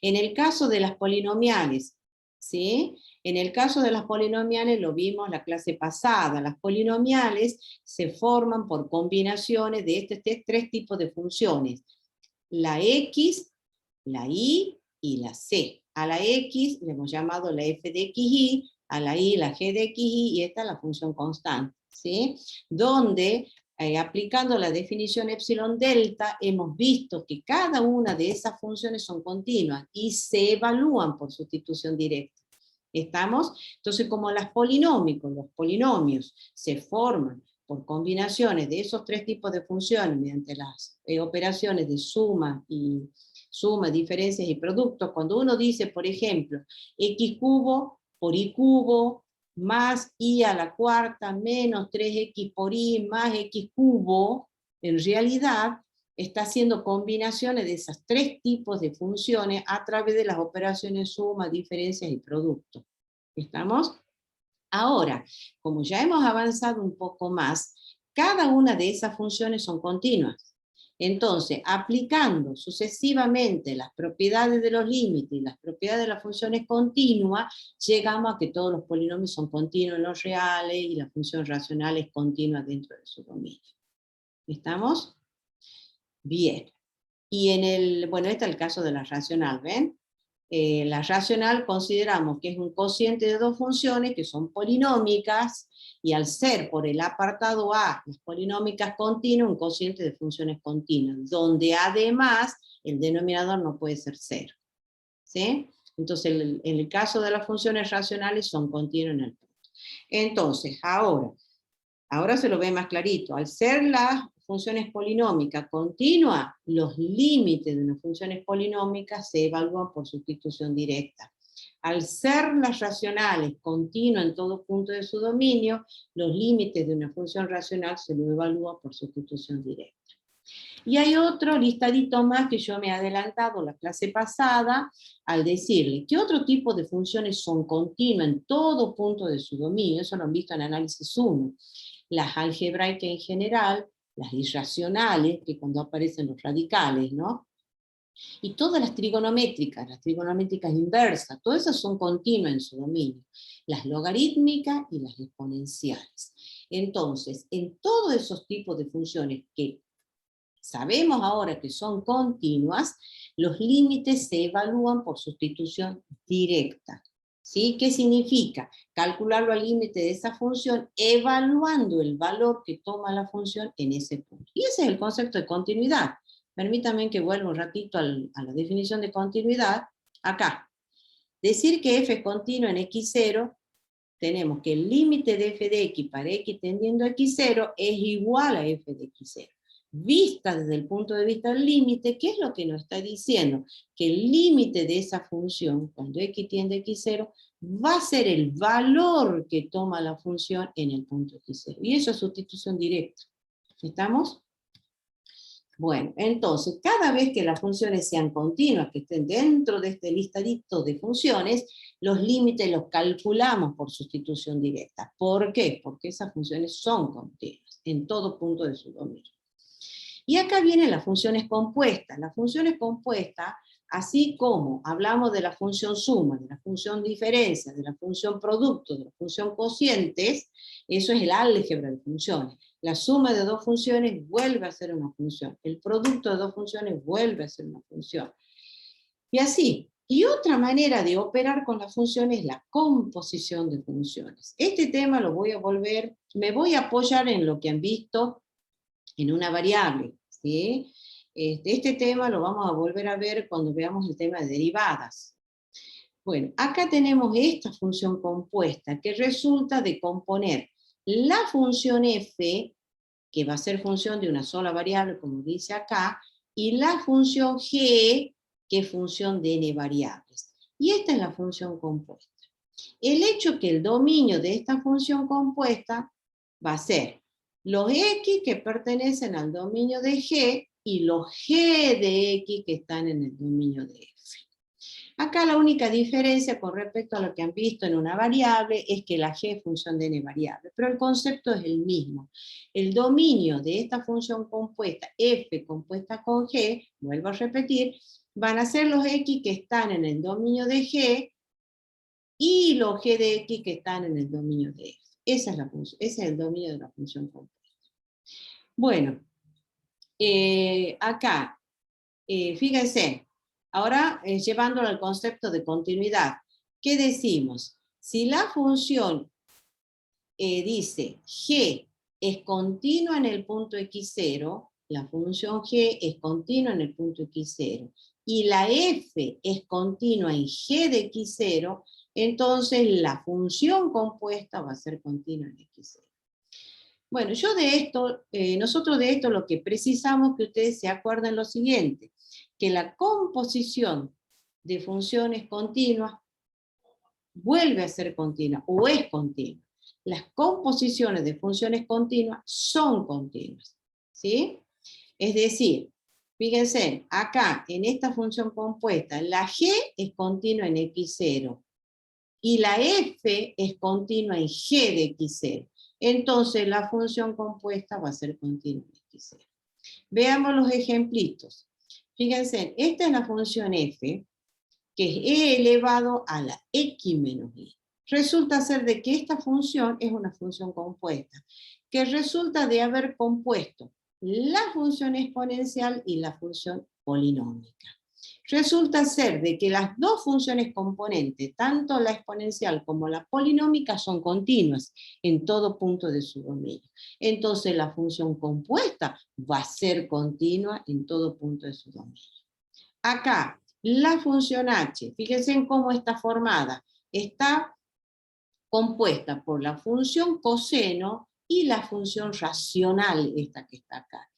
En el caso de las polinomiales, ¿sí? En el caso de las polinomiales lo vimos la clase pasada, las polinomiales se forman por combinaciones de estos tres tipos de funciones, la x, la y y la c. A la x le hemos llamado la f de xy, a la y la g de xy, y esta es la función constante, ¿sí? Donde aplicando la definición epsilon delta, hemos visto que cada una de esas funciones son continuas y se evalúan por sustitución directa. ¿Estamos? Entonces, como los polinomios se forman por combinaciones de esos tres tipos de funciones mediante las operaciones de suma, diferencias y productos, cuando uno dice, por ejemplo, x cubo por y cubo, más y a la cuarta menos 3x por y más x cubo, en realidad está haciendo combinaciones de esos tres tipos de funciones a través de las operaciones suma, diferencias y productos. ¿Estamos? Ahora, como ya hemos avanzado un poco más, cada una de esas funciones son continuas. Entonces, aplicando sucesivamente las propiedades de los límites y las propiedades de las funciones continuas, llegamos a que todos los polinomios son continuos en los reales y la función racional es continua dentro de su dominio. ¿Estamos? Bien. Y bueno, este es el caso de la racional, ¿ven? La racional consideramos que es un cociente de dos funciones que son polinómicas, y al ser por el apartado A, las polinómicas continuas, un cociente de funciones continuas, donde además el denominador no puede ser cero. ¿Sí? Entonces, en el caso de las funciones racionales son continuas en el punto. Entonces, ahora se lo ve más clarito. Al ser las funciones polinómicas continuas, los límites de las funciones polinómicas se evalúan por sustitución directa. Al ser las racionales continuas en todo punto de su dominio, los límites de una función racional se lo evalúa por sustitución directa. Y hay otro listadito más que yo me he adelantado la clase pasada al decirle que otro tipo de funciones son continuas en todo punto de su dominio. Eso lo han visto en análisis 1. Las algebraicas en general, las irracionales, que cuando aparecen los radicales, ¿no? Y todas las trigonométricas inversas, todas esas son continuas en su dominio. Las logarítmicas y las exponenciales. Entonces, en todos esos tipos de funciones que sabemos ahora que son continuas, los límites se evalúan por sustitución directa. ¿Sí? ¿Qué significa? Calcularlo al límite de esa función, evaluando el valor que toma la función en ese punto. Y ese es el concepto de continuidad. Permítanme que vuelva un ratito a la definición de continuidad. Acá, decir que f es continuo en x0, tenemos que el límite de f de x para x tendiendo a x0 es igual a f de x0. Vista desde el punto de vista del límite, ¿qué es lo que nos está diciendo? Que el límite de esa función, cuando x tiende a x0, va a ser el valor que toma la función en el punto x0. Y eso es sustitución directa. ¿Estamos? Bueno, entonces, cada vez que las funciones sean continuas, que estén dentro de este listadito de funciones, los límites los calculamos por sustitución directa. ¿Por qué? Porque esas funciones son continuas en todo punto de su dominio. Y acá vienen las funciones compuestas. Las funciones compuestas, así como hablamos de la función suma, de la función diferencia, de la función producto, de la función cocientes, eso es el álgebra de funciones. La suma de dos funciones vuelve a ser una función. El producto de dos funciones vuelve a ser una función. Y así. Y otra manera de operar con las funciones es la composición de funciones. Este tema lo voy a me voy a apoyar en lo que han visto en una variable. ¿Sí? Este tema lo vamos a volver a ver cuando veamos el tema de derivadas. Bueno, acá tenemos esta función compuesta que resulta de componer la función f, que va a ser función de una sola variable, como dice acá, y la función g, que es función de n variables. Y esta es la función compuesta. El hecho que el dominio de esta función compuesta va a ser los x que pertenecen al dominio de g y los g de x que están en el dominio de f. Acá la única diferencia con respecto a lo que han visto en una variable es que la g es función de n variable, pero el concepto es el mismo. El dominio de esta función compuesta, f compuesta con g, vuelvo a repetir, van a ser los x que están en el dominio de g y los g de x que están en el dominio de f. Ese es el dominio de la función compuesta. Bueno, acá, fíjense, ahora llevándolo al concepto de continuidad, ¿qué decimos? Si la función dice g es continua en el punto x0, la función g es continua en el punto x0, y la f es continua en g de x0, entonces la función compuesta va a ser continua en x0. Bueno, nosotros de esto lo que precisamos que ustedes se acuerden lo siguiente, que la composición de funciones continuas vuelve a ser continua, o es continua. Las composiciones de funciones continuas son continuas, ¿sí? Es decir, fíjense, acá en esta función compuesta, la g es continua en x0, y la f es continua en g de x0. Entonces la función compuesta va a ser continua en x0. Veamos los ejemplitos. Fíjense, esta es la función f, que es e elevado a la x menos y. Resulta ser de que esta función es una función compuesta, que resulta de haber compuesto la función exponencial y la función polinómica. Resulta ser de que las dos funciones componentes, tanto la exponencial como la polinómica, son continuas en todo punto de su dominio. Entonces la función compuesta va a ser continua en todo punto de su dominio. Acá, la función h, fíjense en cómo está formada. Está compuesta por la función coseno y la función racional, esta que está acá.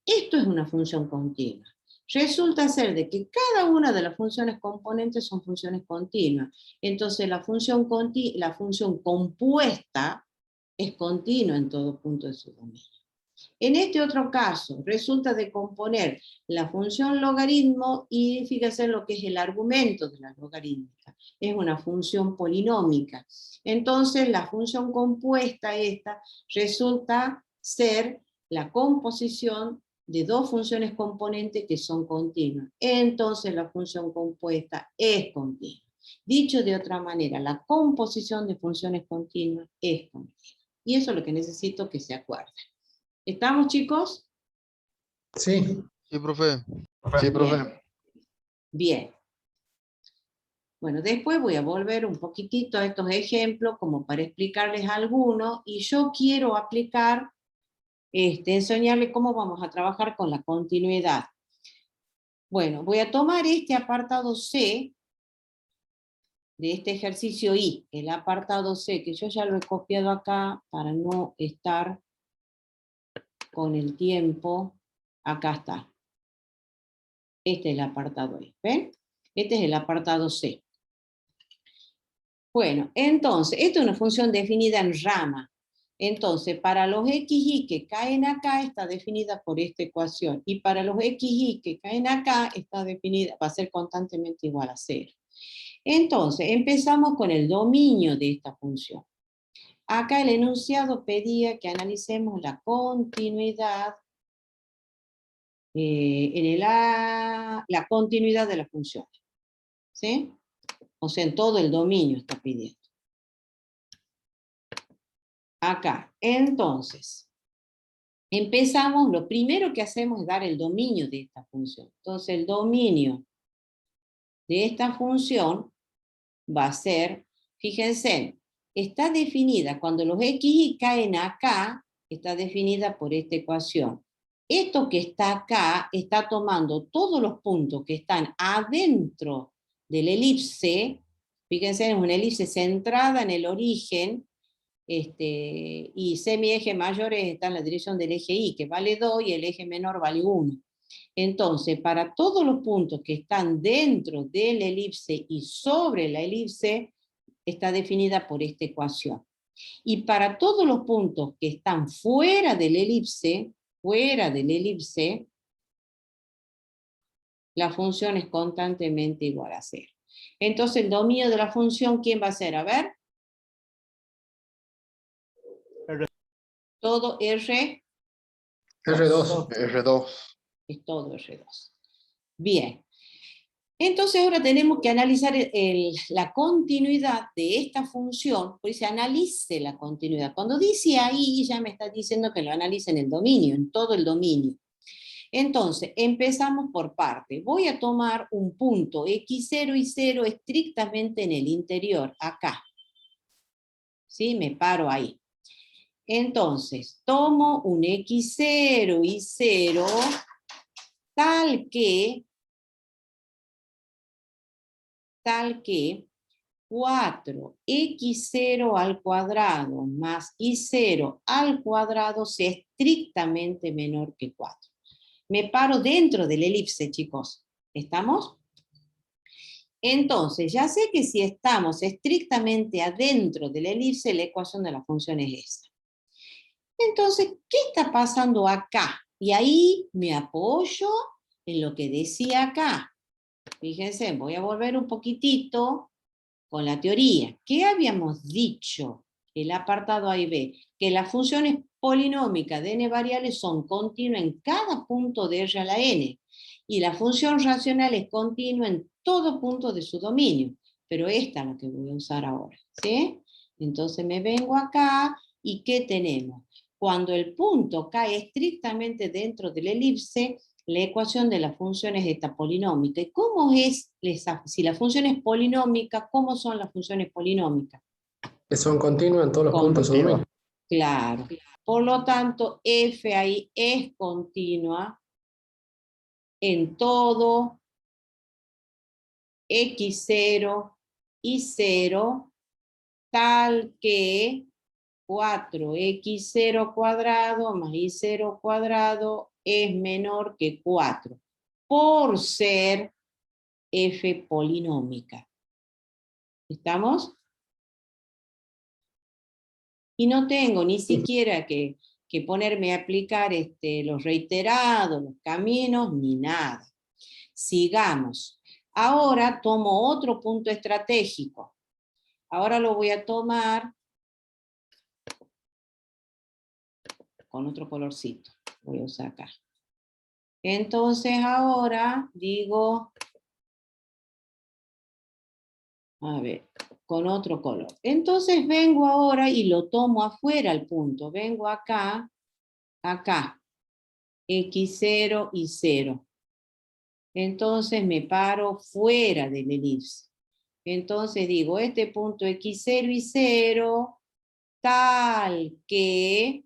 Esto es una función continua. Resulta ser de que cada una de las funciones componentes son funciones continuas. Entonces la función compuesta es continua en todo punto de su dominio. En este otro caso, resulta de componer la función logaritmo y fíjense lo que es el argumento de la logarítmica. Es una función polinómica. Entonces la función compuesta esta resulta ser la composición de dos funciones componentes que son continuas. Entonces la función compuesta es continua. Dicho de otra manera, la composición de funciones continuas es continua. Y eso es lo que necesito que se acuerden. ¿Estamos, chicos? Sí. Sí, profe. Sí, profe. Bien. Bueno, después voy a volver un poquitito a estos ejemplos como para explicarles algunos, y yo quiero aplicar, enseñarles cómo vamos a trabajar con la continuidad. Bueno, voy a tomar este apartado C de este ejercicio I, el apartado C, que yo ya lo he copiado acá para no estar con el tiempo. Acá está. Este es el apartado I, ¿ven? Este es el apartado C. Bueno, entonces, esto es una función definida en rama. Entonces, para los xy que caen acá, está definida por esta ecuación. Y para los xy que caen acá, está definida, va a ser constantemente igual a 0. Entonces, empezamos con el dominio de esta función. Acá el enunciado pedía que analicemos la continuidad, la continuidad de la función. ¿Sí? O sea, en todo el dominio está pidiendo. Acá, entonces, empezamos, lo primero que hacemos es dar el dominio de esta función. Entonces, el dominio de esta función va a ser, fíjense, está definida, cuando los xy caen acá, está definida por esta ecuación. Esto que está acá está tomando todos los puntos que están adentro del elipse, fíjense, es una elipse centrada en el origen, y semieje mayores está en la dirección del eje Y, que vale 2, y el eje menor vale 1. Entonces, para todos los puntos que están dentro del elipse y sobre la elipse, está definida por esta ecuación. Y para todos los puntos que están fuera del elipse, la función es constantemente igual a 0. Entonces, el dominio de la función, ¿quién va a ser? A ver. Todo R2. R2. Es todo R2. Bien. Entonces ahora tenemos que analizar la continuidad de esta función, pues se analice la continuidad. Cuando dice ahí, ya me está diciendo que lo analice en el dominio, en todo el dominio. Entonces, empezamos por parte. Voy a tomar un punto x0 y 0 estrictamente en el interior, acá. ¿Sí? Me paro ahí. Entonces, tomo un x0 y 0 tal que 4x0 al cuadrado más y0 al cuadrado sea estrictamente menor que 4. Me paro dentro del elipse, chicos. ¿Estamos? Entonces, ya sé que si estamos estrictamente adentro del elipse, la ecuación de la función es esta. Entonces, ¿qué está pasando acá? Y ahí me apoyo en lo que decía acá. Fíjense, voy a volver un poquitito con la teoría. ¿Qué habíamos dicho el apartado A y B, que las funciones polinómicas de n variables son continuas en cada punto de R a la n, y la función racional es continua en todo punto de su dominio, pero esta es la que voy a usar ahora, ¿sí? Entonces me vengo acá, ¿y qué tenemos? Cuando el punto cae estrictamente dentro de la elipse, la ecuación de la función es esta polinómica. ¿Y cómo es si la función es polinómica, cómo son las funciones polinómicas? Que son continuas en todos los puntos de su dominio. Claro. Por lo tanto, f ahí es continua en todo x0 y 0, tal que 4x0 cuadrado más y0 cuadrado es menor que 4, por ser f polinómica. ¿Estamos? Y no tengo ni siquiera que ponerme a aplicar los reiterados, los caminos, ni nada. Sigamos. Ahora tomo otro punto estratégico. Ahora lo voy a tomar con otro colorcito. Voy a usar acá. Entonces ahora digo, a ver, con otro color. Entonces vengo ahora y lo tomo afuera el punto. Vengo acá, acá, x0 y 0. Entonces me paro fuera del elipse. Entonces digo, este punto x0 y 0, tal que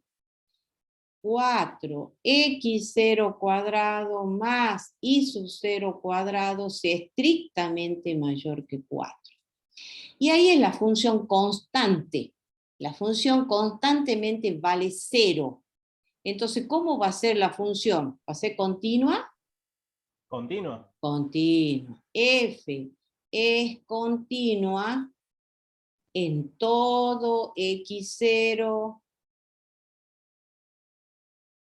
4x0 cuadrado más y sub 0 cuadrado sea estrictamente mayor que 4. Y ahí es la función constante. La función constantemente vale 0. Entonces, ¿cómo va a ser la función? ¿Va a ser continua? Continua. Continua. F es continua en todo x0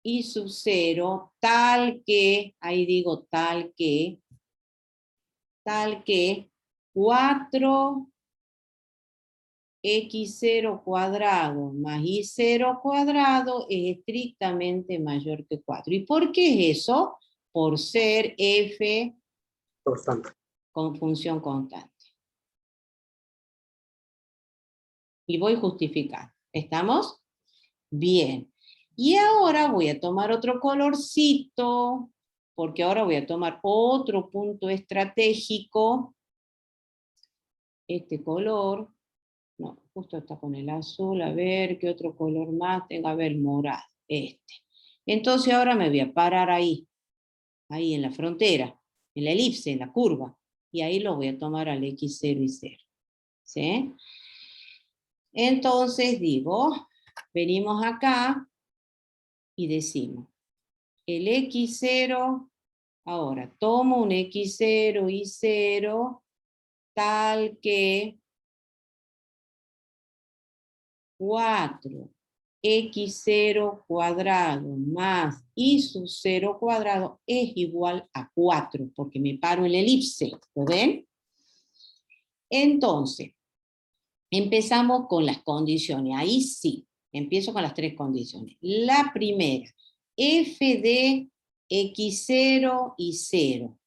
y sub 0, tal que, ahí digo tal que 4x0 cuadrado más y0 cuadrado es estrictamente mayor que 4. ¿Y por qué es eso? Por ser f Constante. con función constante. Y voy justificando. ¿Estamos? Bien. Y ahora voy a tomar otro colorcito, porque ahora voy a tomar otro punto estratégico. Este color, no, justo está con el azul, a ver qué otro color más tengo, a ver, morado, este. Entonces ahora me voy a parar ahí en la frontera, en la elipse, en la curva, y ahí lo voy a tomar al x0 y 0. ¿Sí? Entonces digo, venimos acá y decimos, el x0, ahora tomo un x0 y 0, tal que 4x0 cuadrado más y sub 0 cuadrado es igual a 4, porque me paro en la elipse, ¿lo ven? Entonces, empezamos con las condiciones, ahí sí, empiezo con las tres condiciones. La primera, f de x0 y 0,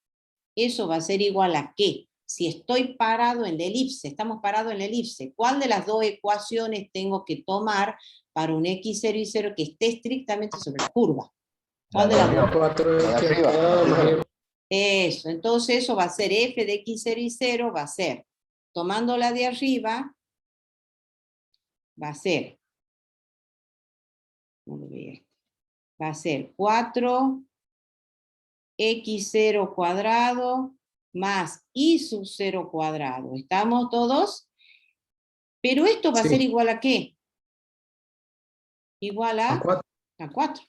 eso va a ser igual a ¿qué? Si estoy parado en la elipse, estamos parados en la elipse, ¿cuál de las dos ecuaciones tengo que tomar para un x0 y 0 que esté estrictamente sobre la curva? ¿Cuál de las dos? 4x cuadrado más y. Eso, entonces eso va a ser f de x0 y 0, va a ser, tomando la de arriba, va a ser, no lo veía, va a ser 4x0 cuadrado más y sub 0 cuadrado. ¿Estamos todos? Pero esto va a ser igual a ¿qué? Igual a 4.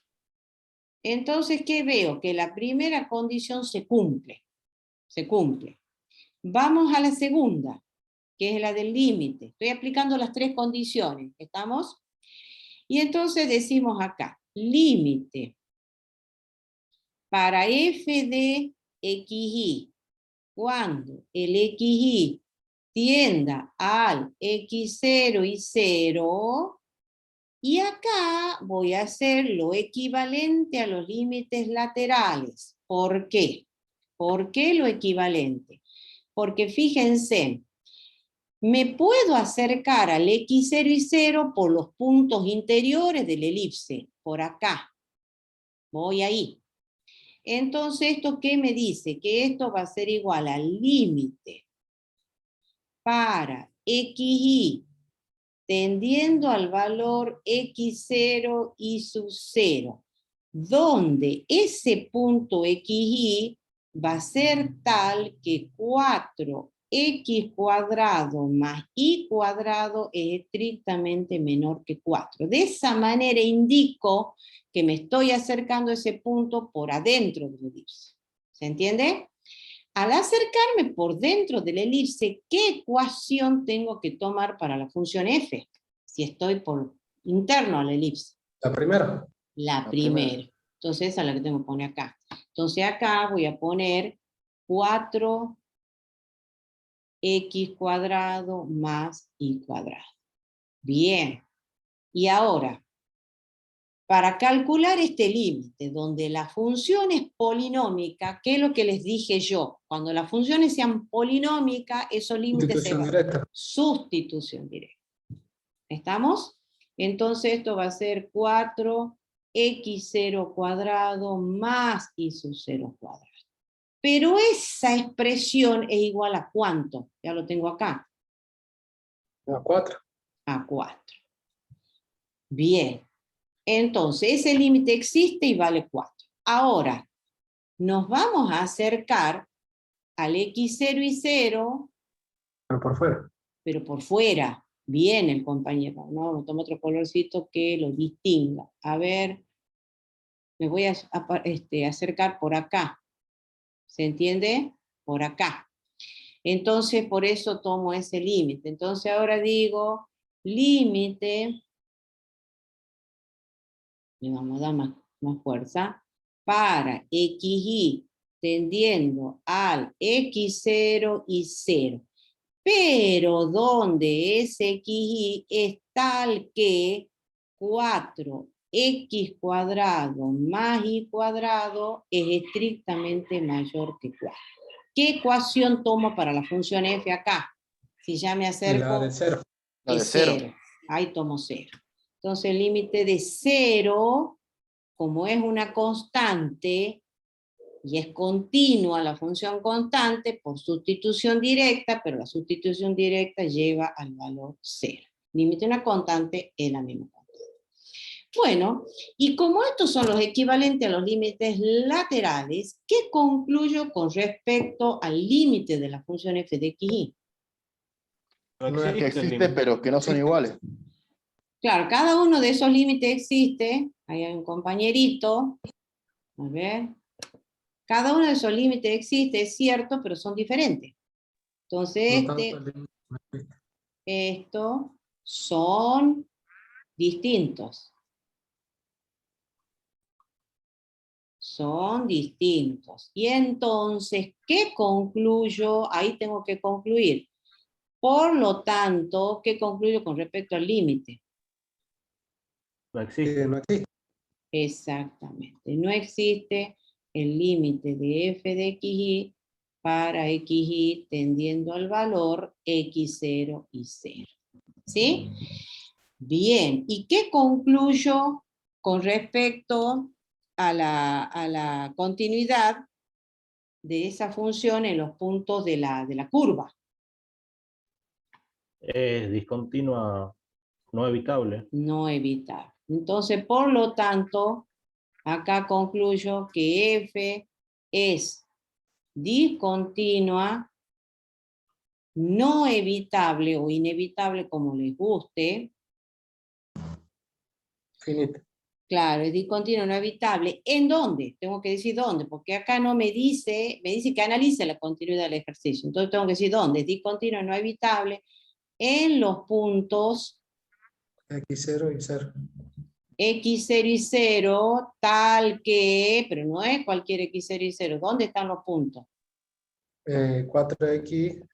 Entonces, ¿qué veo? Que la primera condición se cumple. Se cumple. Vamos a la segunda, que es la del límite. Estoy aplicando las tres condiciones. ¿Estamos? Y entonces decimos acá, límite para f de xy, cuando el xy tienda al x0 y 0, y acá voy a hacer lo equivalente a los límites laterales. ¿Por qué? ¿Por qué lo equivalente? Porque fíjense, me puedo acercar al x0 y 0 por los puntos interiores de la elipse, por acá. Voy ahí. Entonces, ¿esto qué me dice? Que esto va a ser igual al límite para xy tendiendo al valor x0 y sub 0, donde ese punto xy va a ser tal que 4x cuadrado más y cuadrado es estrictamente menor que 4. De esa manera indico que me estoy acercando a ese punto por adentro de la elipse. ¿Se entiende? Al acercarme por dentro de la elipse, ¿qué ecuación tengo que tomar para la función f? Si estoy por interno a la elipse. La primera. La primera. Entonces esa es la que tengo que poner acá. Entonces acá voy a poner 4x cuadrado más y cuadrado. Bien. Y ahora, para calcular este límite, donde la función es polinómica, ¿qué es lo que les dije yo? Cuando las funciones sean polinómicas, esos límites se van. Sustitución directa. ¿Estamos? Entonces esto va a ser 4x0 cuadrado más y sub 0 cuadrado. Pero esa expresión es igual a ¿cuánto? Ya lo tengo acá. A 4. A 4. Bien. Entonces, ese límite existe y vale 4. Ahora, nos vamos a acercar al x0 y 0. Pero por fuera. Pero por fuera. Bien el compañero, ¿no? Me tomo otro colorcito que lo distinga. A ver, me voy a acercar por acá. ¿Se entiende? Por acá. Entonces, por eso tomo ese límite. Entonces, ahora digo, límite, le vamos a dar más fuerza, para xy tendiendo al x0 y 0. Pero donde ese xy es tal que 4x cuadrado más y cuadrado es estrictamente mayor que 4. ¿Qué ecuación tomo para la función f acá? Si ya me acerco, La de 0. La de 0. Ahí tomo 0. Entonces el límite de 0, como es una constante, y es continua la función constante por sustitución directa, pero la sustitución directa lleva al valor 0. Límite de una constante es la misma constante. Bueno, y como estos son los equivalentes a los límites laterales, ¿qué concluyo con respecto al límite de la función f de xy? No es que existe, pero que no son iguales. Claro, cada uno de esos límites existe. Ahí hay un compañerito. A ver. Cada uno de esos límites existe, es cierto, pero son diferentes. Entonces, estos son distintos. Son distintos. Y entonces, ¿qué concluyo? Ahí tengo que concluir. Por lo tanto, ¿qué concluyo con respecto al límite? No existe. No existe. Exactamente. No existe el límite de f de xy para xy tendiendo al valor x0 y 0. ¿Sí? Bien. ¿Y qué concluyo con respecto a la continuidad de esa función en los puntos de la curva? Es discontinua, no evitable. No evitable. Entonces, por lo tanto, acá concluyo que f es discontinua, no evitable o inevitable como les guste. Finita. Claro, es discontinua, no evitable. ¿En dónde? Tengo que decir dónde, porque acá no me dice que analice la continuidad del ejercicio. Entonces tengo que decir dónde. Es discontinua, no evitable en los puntos X0 y 0. x0 y 0, tal que, pero no es cualquier x0 y 0. ¿Dónde están los puntos? 4x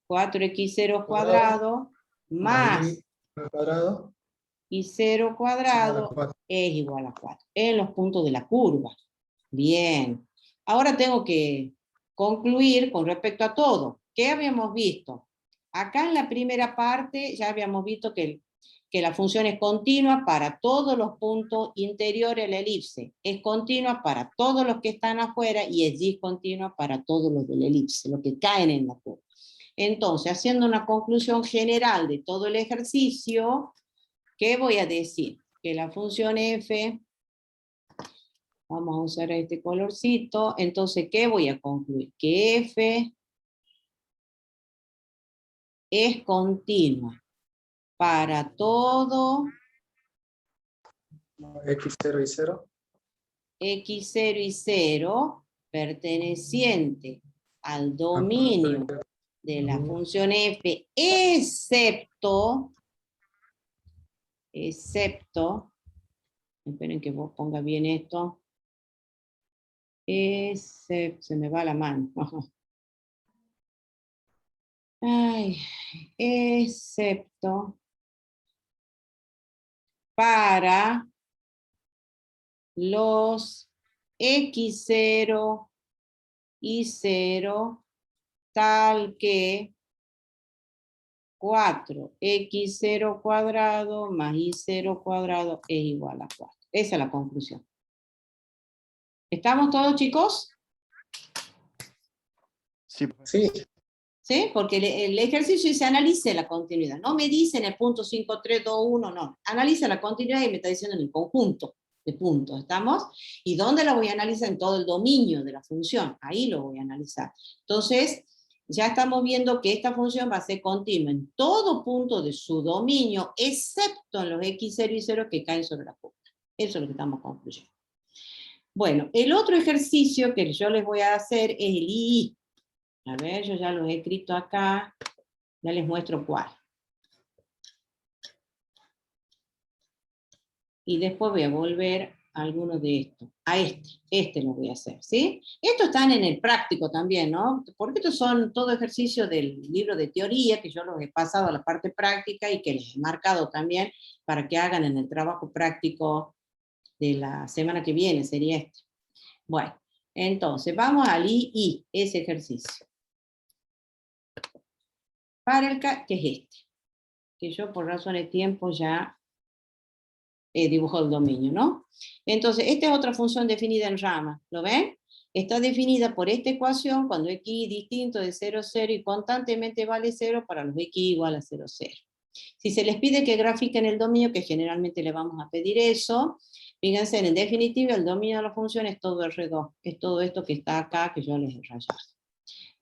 4x0 cuadrado más cuadrado y 0 cuadrado igual a 4. es igual a 4. En los puntos de la curva. Bien. Ahora tengo que concluir con respecto a todo. ¿Qué habíamos visto? Acá en la primera parte ya habíamos visto que la función es continua para todos los puntos interiores de la elipse. Es continua para todos los que están afuera y es discontinua para todos los de la elipse, los que caen en la curva. Entonces, haciendo una conclusión general de todo el ejercicio, ¿qué voy a decir? Que la función f, vamos a usar este colorcito, entonces, ¿qué voy a concluir? Que f es continua para todo X0 y 0. x0 y 0 perteneciente al dominio de la función f, excepto, esperen que vos ponga bien esto, se me va la mano, ay, excepto para los x0 y 0 tal que 4x0 cuadrado más y0 cuadrado es igual a 4. Esa es la conclusión. ¿Estamos todos, chicos? Sí. Sí. ¿Sí? Porque el ejercicio dice analice la continuidad. No me dice en el punto 5, 3, 2, 1, no. Analiza la continuidad y me está diciendo en el conjunto de puntos. ¿Estamos? ¿Y dónde lo voy a analizar? En todo el dominio de la función. Ahí lo voy a analizar. Entonces, ya estamos viendo que esta función va a ser continua en todo punto de su dominio, excepto en los x0 y 0 que caen sobre la curva. Eso es lo que estamos concluyendo. Bueno, el otro ejercicio que yo les voy a hacer es el II. A ver, yo ya lo he escrito acá, ya les muestro cuál. Y después voy a volver a alguno de estos. A este lo voy a hacer, ¿sí? Estos están en el práctico también, ¿no? Porque estos son todo ejercicio del libro de teoría, que yo los he pasado a la parte práctica y que les he marcado también para que hagan en el trabajo práctico de la semana que viene, sería este. Bueno, entonces vamos al II, ese ejercicio. Para el que es este, que yo por razones de tiempo ya dibujo el dominio, ¿no? Entonces, esta es otra función definida en rama, ¿lo ven? Está definida por esta ecuación cuando x distinto de 0, 0 y constantemente vale 0 para los x igual a 0, 0. Si se les pide que grafiquen el dominio, que generalmente le vamos a pedir eso, fíjense, en definitiva el dominio de la función es todo R2, es todo esto que está acá que yo les he rayado.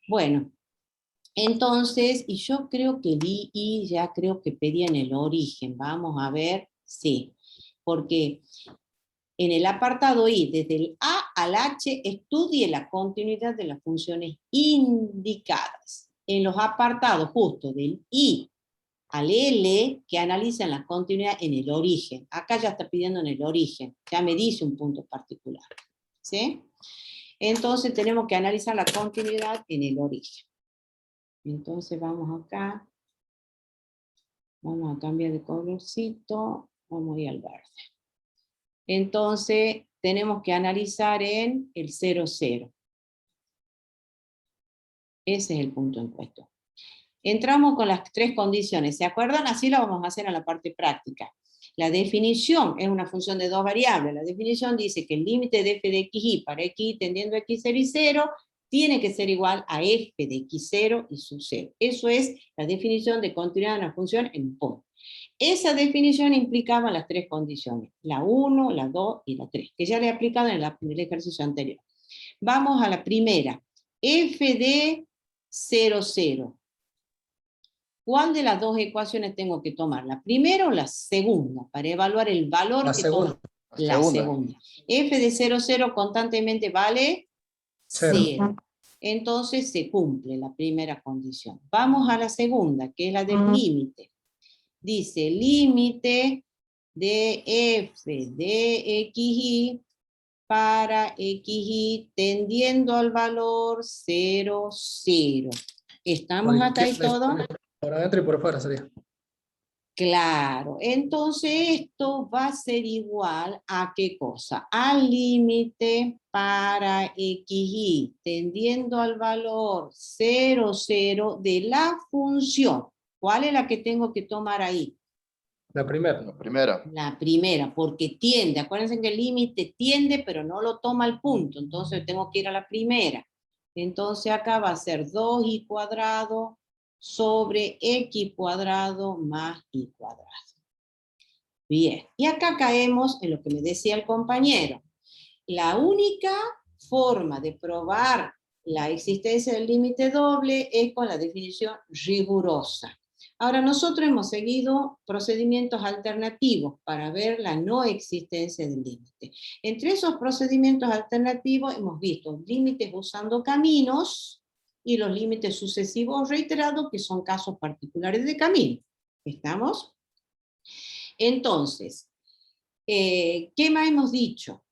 Bueno, entonces, y yo creo que el II ya creo que pedía en el origen, vamos a ver, sí, porque en el apartado I, desde el A al H, estudie la continuidad de las funciones indicadas. En los apartados justo del I al L, que analizan la continuidad en el origen. Acá ya está pidiendo en el origen, ya me dice un punto particular, ¿sí? Entonces tenemos que analizar la continuidad en el origen. Entonces vamos acá, vamos a cambiar de colorcito, vamos a ir al verde. Entonces tenemos que analizar en el 0, 0. Ese es el punto en cuestión. Entramos con las tres condiciones, ¿se acuerdan? Así lo vamos a hacer en la parte práctica. La definición es una función de dos variables. La definición dice que el límite de f de xy para xy tendiendo a x0 y 0 tiene que ser igual a f de x0 y sub 0. Eso es la definición de continuidad de una función en un punto. Esa definición implicaba las tres condiciones, la 1, la 2 y la 3, que ya le he aplicado en el ejercicio anterior. Vamos a la primera, f de 0, 0. ¿Cuál de las dos ecuaciones tengo que tomar? ¿La primera o la segunda? Para evaluar el valor La que segunda. toma. La segunda. F de 0, 0 constantemente vale 0. Entonces se cumple la primera condición. Vamos a la segunda, que es la del límite. Dice límite de f de xy para xy tendiendo al valor 0, 0. ¿Estamos hasta ahí todo? Por adentro y por fuera sería. Claro, entonces esto va a ser igual a ¿qué cosa? Al límite para xy, tendiendo al valor 0, 0 de la función. ¿Cuál es la que tengo que tomar ahí? La primera. La primera. La primera, porque tiende. Acuérdense que el límite tiende, pero no lo toma al punto. Entonces tengo que ir a la primera. Entonces acá va a ser 2y cuadrado sobre x cuadrado más y cuadrado. Bien, y acá caemos en lo que me decía el compañero. La única forma de probar la existencia del límite doble es con la definición rigurosa. Ahora, nosotros hemos seguido procedimientos alternativos para ver la no existencia del límite. Entre esos procedimientos alternativos hemos visto límites usando caminos, y los límites sucesivos reiterados, que son casos particulares de camino. ¿Estamos? Entonces, ¿qué más hemos dicho?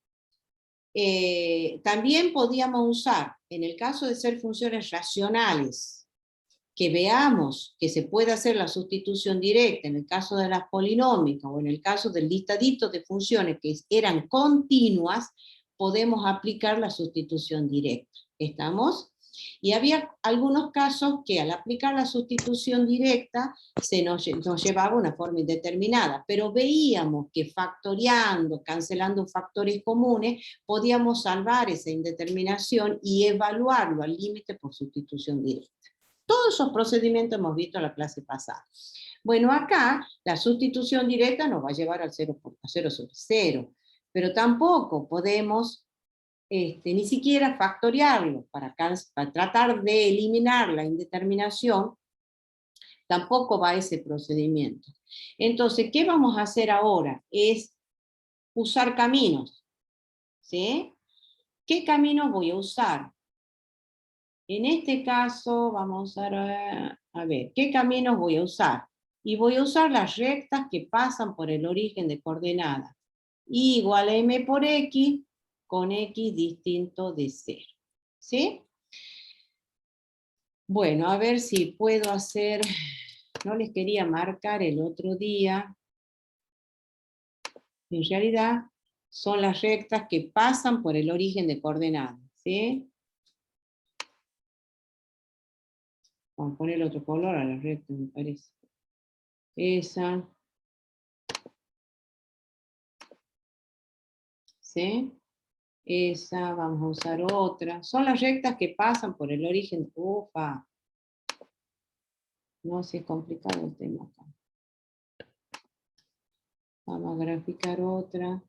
También podíamos usar, en el caso de ser funciones racionales, que veamos que se puede hacer la sustitución directa, en el caso de las polinómicas, o en el caso del listadito de funciones que eran continuas, podemos aplicar la sustitución directa. ¿Estamos? Y había algunos casos que al aplicar la sustitución directa nos llevaba a una forma indeterminada, pero veíamos que factoreando, cancelando factores comunes, podíamos salvar esa indeterminación y evaluarlo al límite por sustitución directa. Todos esos procedimientos hemos visto en la clase pasada. Bueno, acá la sustitución directa nos va a llevar al 0 sobre 0, pero tampoco podemos ni siquiera factoriarlo para tratar de eliminar la indeterminación, tampoco va ese procedimiento. Entonces, ¿qué vamos a hacer ahora? Es usar caminos, ¿sí? ¿Qué caminos voy a usar? En este caso, vamos a ver, ¿qué caminos voy a usar? Y voy a usar las rectas que pasan por el origen de coordenada. Y igual a m por x, con x distinto de 0. ¿Sí? Bueno, a ver si puedo hacer, no les quería marcar el otro día, en realidad son las rectas que pasan por el origen de coordenadas. ¿Sí? Vamos a poner otro color a la recta, me parece. Esa. ¿Sí? Esa, vamos a usar otra. Son las rectas que pasan por el origen. Ufa. No, si es complicado el tema acá. Vamos a graficar otra.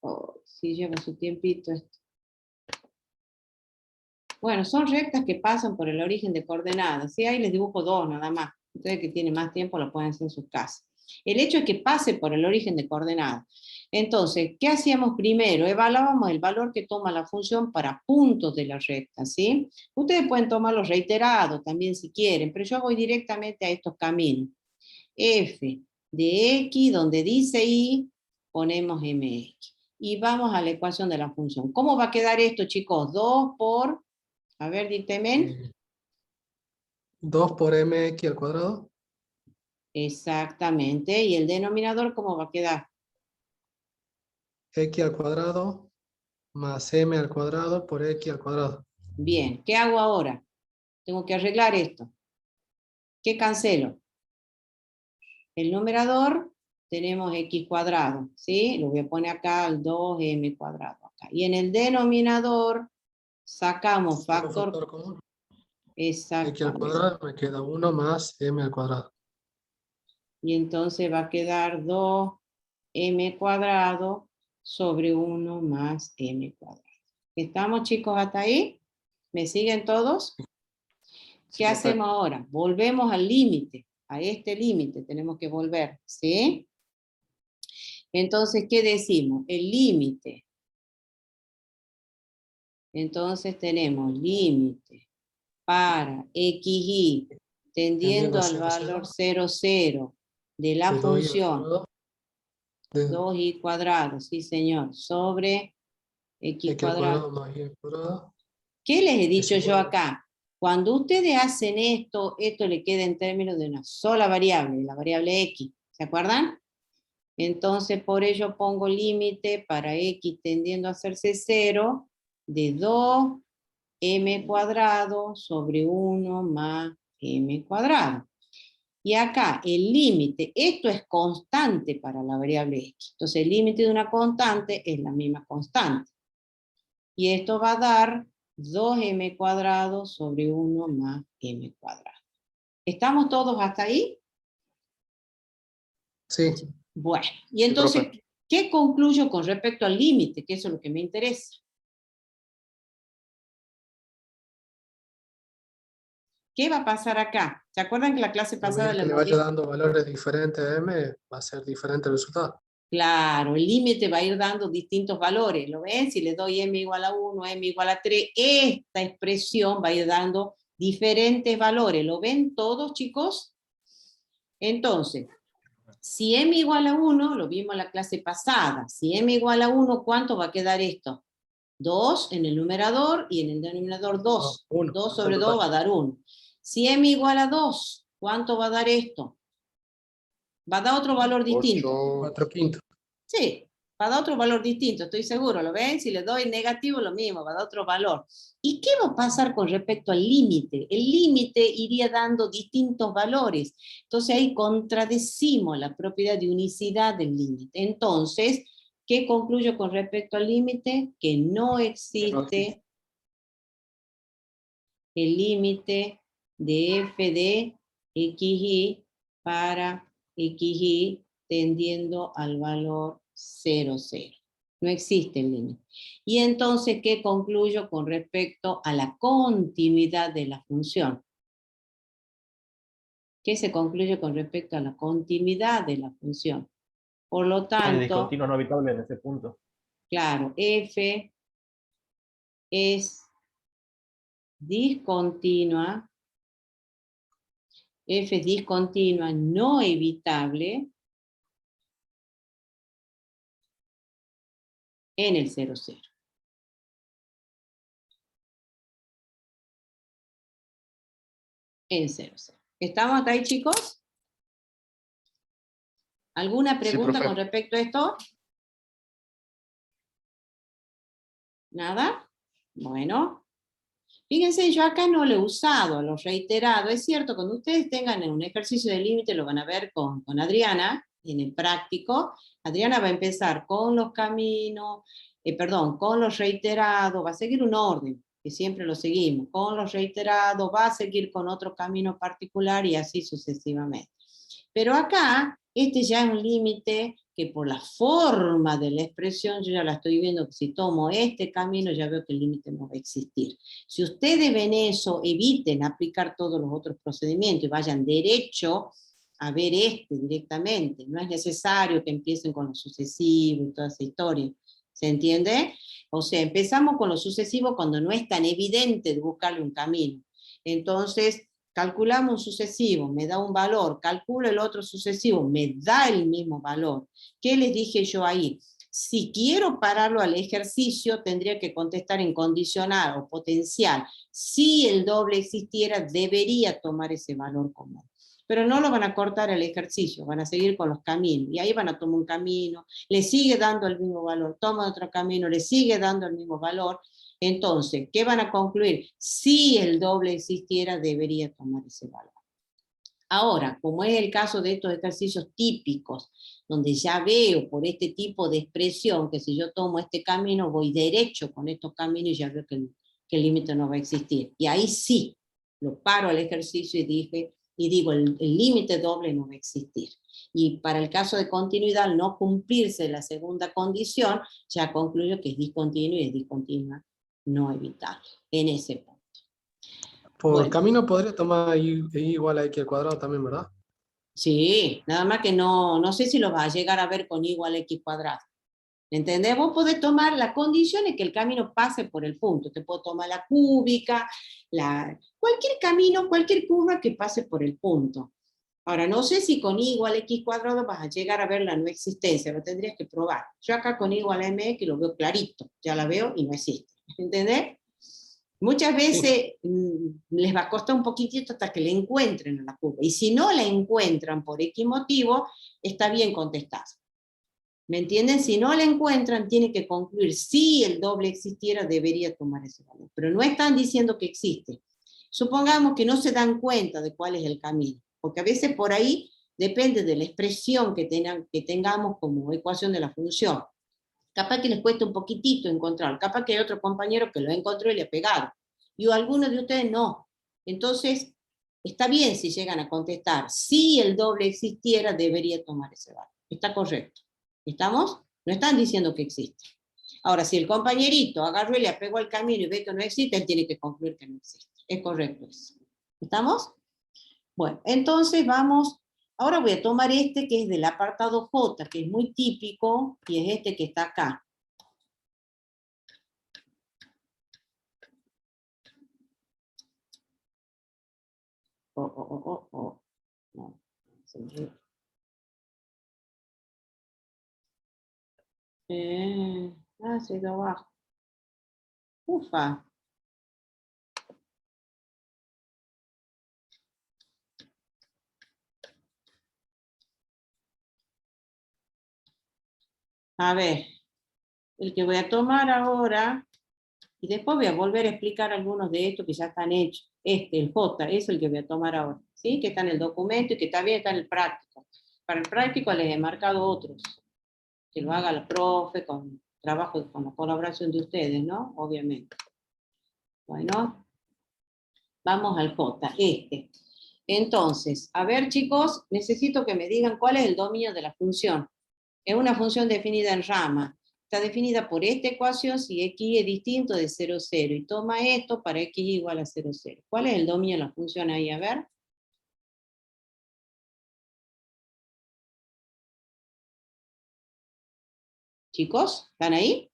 Oh, sí lleva su tiempito esto. Bueno, son rectas que pasan por el origen de coordenadas. ¿Sí? Ahí les dibujo dos nada más. Ustedes que tienen más tiempo lo pueden hacer en sus casas. El hecho es que pase por el origen de coordenadas. Entonces, ¿qué hacíamos primero? Evaluábamos el valor que toma la función para puntos de la recta, ¿sí? Ustedes pueden tomarlo reiterado también si quieren, pero yo voy directamente a estos caminos. F de x, donde dice y, ponemos mx. Y vamos a la ecuación de la función. ¿Cómo va a quedar esto, chicos? 2 por, a ver, díctenme. 2 por mx al cuadrado. Exactamente. ¿Y el denominador cómo va a quedar? X al cuadrado más m al cuadrado por x al cuadrado. Bien, ¿qué hago ahora? Tengo que arreglar esto. ¿Qué cancelo? El numerador tenemos x cuadrado, ¿sí? Lo voy a poner acá al 2m cuadrado. Acá. Y en el denominador sacamos factor común. Exacto. X al cuadrado me queda 1 más m al cuadrado. Y entonces va a quedar 2m cuadrado sobre 1 más m cuadrado. ¿Estamos, chicos, hasta ahí? ¿Me siguen todos? ¿Qué hacemos ahora? Volvemos al límite. A este límite tenemos que volver, ¿sí? Entonces, ¿qué decimos? El límite. Entonces tenemos límite para xy tendiendo al valor 0, 0 de la función 2y cuadrado, sí señor, sobre X cuadrado. Más Y cuadrado. ¿Qué les he dicho Es yo igual. acá? Cuando ustedes hacen esto, esto le queda en términos de una sola variable, la variable X. ¿Se acuerdan? Entonces, por ello pongo límite para X tendiendo a hacerse 0 de 2m cuadrado sobre 1 más m cuadrado. Y acá el límite, esto es constante para la variable X. Entonces el límite de una constante es la misma constante. Y esto va a dar 2m cuadrado sobre 1 más m cuadrado. ¿Estamos todos hasta ahí? Sí. Bueno, y entonces, profe. ¿qué concluyo con respecto al límite? Que eso es lo que me interesa. ¿Qué va a pasar acá? ¿Se acuerdan que la clase A pasada medida que le vaya dando valores diferentes a M, va a ser diferente el resultado. Claro, el límite va a ir dando distintos valores, ¿lo ven? Si le doy m igual a 1, m igual a 3, esta expresión va a ir dando diferentes valores, ¿lo ven todos, chicos? Entonces, si m igual a 1, lo vimos en la clase pasada, si m igual a 1, ¿cuánto va a quedar esto? 2 en el numerador y en el denominador 2. 2 sobre 2 va a dar 1. Si m igual a 2, ¿cuánto va a dar esto? Va a dar otro valor distinto. 4 quintos. Sí, va a dar otro valor distinto, estoy seguro, ¿lo ven? Si le doy negativo, lo mismo, va a dar otro valor. ¿Y qué va a pasar con respecto al límite? El límite iría dando distintos valores. Entonces ahí contradecimos la propiedad de unicidad del límite. Entonces, ¿qué concluyo con respecto al límite? Que no existe el límite de f de xy para xy tendiendo al valor 0, 0. No existe el límite. Y entonces, ¿qué concluyo con respecto a la continuidad de la función? ¿Qué se concluye con respecto a la continuidad de la función? Por lo Es tanto, discontinuo no habitable en ese punto. claro, f es discontinua, f es discontinua no evitable en el 0, 0. En 0, 0. ¿Estamos hasta ahí, chicos? ¿Alguna pregunta con respecto a esto? ¿Nada? Bueno. Fíjense, yo acá no lo he usado, lo reiterado. Es cierto, cuando ustedes tengan un ejercicio de límite, lo van a ver con Adriana, en el práctico. Adriana va a empezar con los caminos, con los reiterados, va a seguir un orden, que siempre lo seguimos. Con los reiterados, va a seguir con otro camino particular y así sucesivamente. Pero acá, este ya es un límite que por la forma de la expresión, yo ya la estoy viendo que si tomo este camino, ya veo que el límite no va a existir. Si ustedes ven eso, eviten aplicar todos los otros procedimientos y vayan derecho a ver este directamente. No es necesario que empiecen con lo sucesivo y toda esa historia. ¿Se entiende? O sea, empezamos con lo sucesivo cuando no es tan evidente de buscarle un camino. Entonces, calculamos un sucesivo, me da un valor, calculo el otro sucesivo, me da el mismo valor. ¿Qué les dije yo ahí? Si quiero pararlo al ejercicio, tendría que contestar en condicional o potencial. Si el doble existiera, debería tomar ese valor común. Pero no lo van a cortar al ejercicio, van a seguir con los caminos. Y ahí van a tomar un camino, le sigue dando el mismo valor, toma otro camino, le sigue dando el mismo valor. Entonces, ¿qué van a concluir? Si el doble existiera, debería tomar ese valor. Ahora, como es el caso de estos ejercicios típicos, donde ya veo por este tipo de expresión que si yo tomo este camino, voy derecho con estos caminos y ya veo que el límite no va a existir. Y ahí sí, lo paro al ejercicio y digo, el límite doble no va a existir. Y para el caso de continuidad, al no cumplirse la segunda condición, ya concluyo que es discontinua y es discontinua no evitable en ese punto. Por camino podría tomar y igual a x al cuadrado también, ¿verdad? Sí, nada más que no sé si lo vas a llegar a ver con y igual a x cuadrado. ¿Entendés? Vos podés tomar la condición de que el camino pase por el punto. Te puedo tomar la cúbica, cualquier camino, cualquier curva que pase por el punto. Ahora, no sé si con y igual a x cuadrado vas a llegar a ver la no existencia, lo tendrías que probar. Yo acá con y igual a mx lo veo clarito, ya la veo y no existe. ¿Entendés? Muchas veces les va a costar un poquitito hasta que le encuentren a la curva. Y si no la encuentran por X motivo, está bien contestar. ¿Me entienden? Si no la encuentran, tiene que concluir si el doble existiera, debería tomar ese valor. Pero no están diciendo que existe. Supongamos que no se dan cuenta de cuál es el camino, porque a veces por ahí depende de la expresión que tengamos como ecuación de la función. Capaz que les cuesta un poquitito encontrar, capaz que hay otro compañero que lo encontró y le ha pegado, y algunos de ustedes no. Entonces, está bien si llegan a contestar, si el doble existiera, debería tomar ese valor. Está correcto. ¿Estamos? No están diciendo que existe. Ahora, si el compañerito agarró y le pegó al camino y ve que no existe, él tiene que concluir que no existe. Es correcto eso. ¿Estamos? Bueno, entonces vamos, ahora voy a tomar este que es del apartado J, que es muy típico, y es este que está acá. No, se me dio. Se ha ido abajo. Ufa. A ver, el que voy a tomar ahora, y después voy a volver a explicar algunos de estos que ya están hechos. El J, es el que voy a tomar ahora, ¿sí? Que está en el documento y que también está en el práctico. Para el práctico les he marcado otros, que lo haga el profe, con trabajo, con la colaboración de ustedes, ¿no? Obviamente. Bueno, vamos al J, Entonces, a ver chicos, necesito que me digan cuál es el dominio de la función. Es una función definida en rama. Está definida por esta ecuación si x es distinto de 0, 0. Y toma esto para x igual a 0, 0. ¿Cuál es el dominio de la función ahí? A ver. Chicos, ¿están ahí?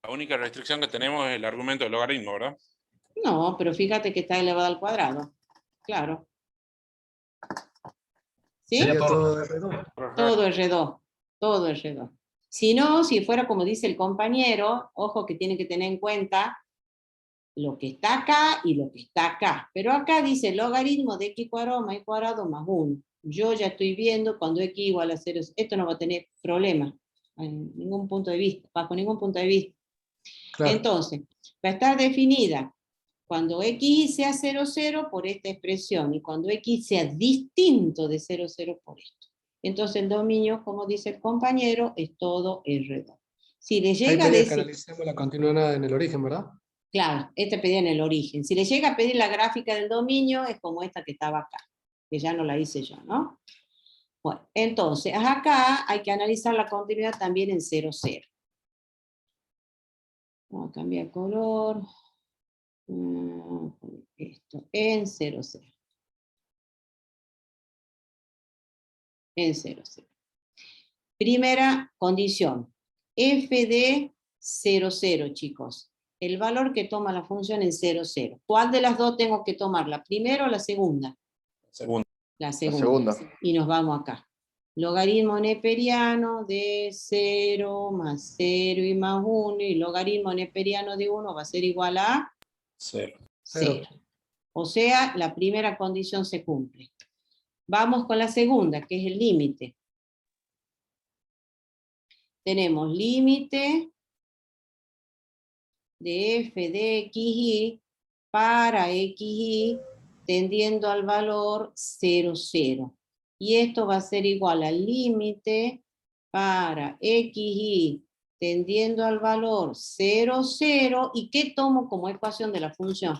La única restricción que tenemos es el argumento del logaritmo, ¿verdad? No, pero fíjate que está elevado al cuadrado. Claro. ¿Sí? Sería todo R2. Todo R2. Todo R2. Si no, si fuera como dice el compañero, ojo que tienen que tener en cuenta lo que está acá y lo que está acá. Pero acá dice logaritmo de x cuadrado más y cuadrado más 1. Yo ya estoy viendo cuando x igual a 0, esto no va a tener problema en ningún punto de vista, bajo ningún punto de vista. Claro. Entonces, va a estar definida cuando x sea 0, 0 por esta expresión y cuando x sea distinto de 0, 0 por esto. Entonces el dominio, como dice el compañero, es todo R2. Si le llega a decir... que analicemos la continuidad en el origen, ¿verdad? Claro, este pedía en el origen. Si le llega a pedir la gráfica del dominio, es como esta que estaba acá, que ya no la hice yo, ¿no? Bueno, entonces, acá hay que analizar la continuidad también en 0, 0. Vamos a cambiar color. Esto, en 0, 0. En 0, 0. Primera condición, f de 0, 0, chicos. El valor que toma la función en 0, 0. ¿Cuál de las dos tengo que tomar? ¿La primera o la segunda? Segunda. La segunda. Y nos vamos acá. Logaritmo neperiano de 0 más 0 y más 1. Y logaritmo neperiano de 1 va a ser igual a 0. 0. O sea, la primera condición se cumple. Vamos con la segunda, que es el límite. Tenemos límite de f de xy para xy tendiendo al valor 0, 0. Y esto va a ser igual al límite para xy tendiendo al valor 0, 0. ¿Y qué tomo como ecuación de la función?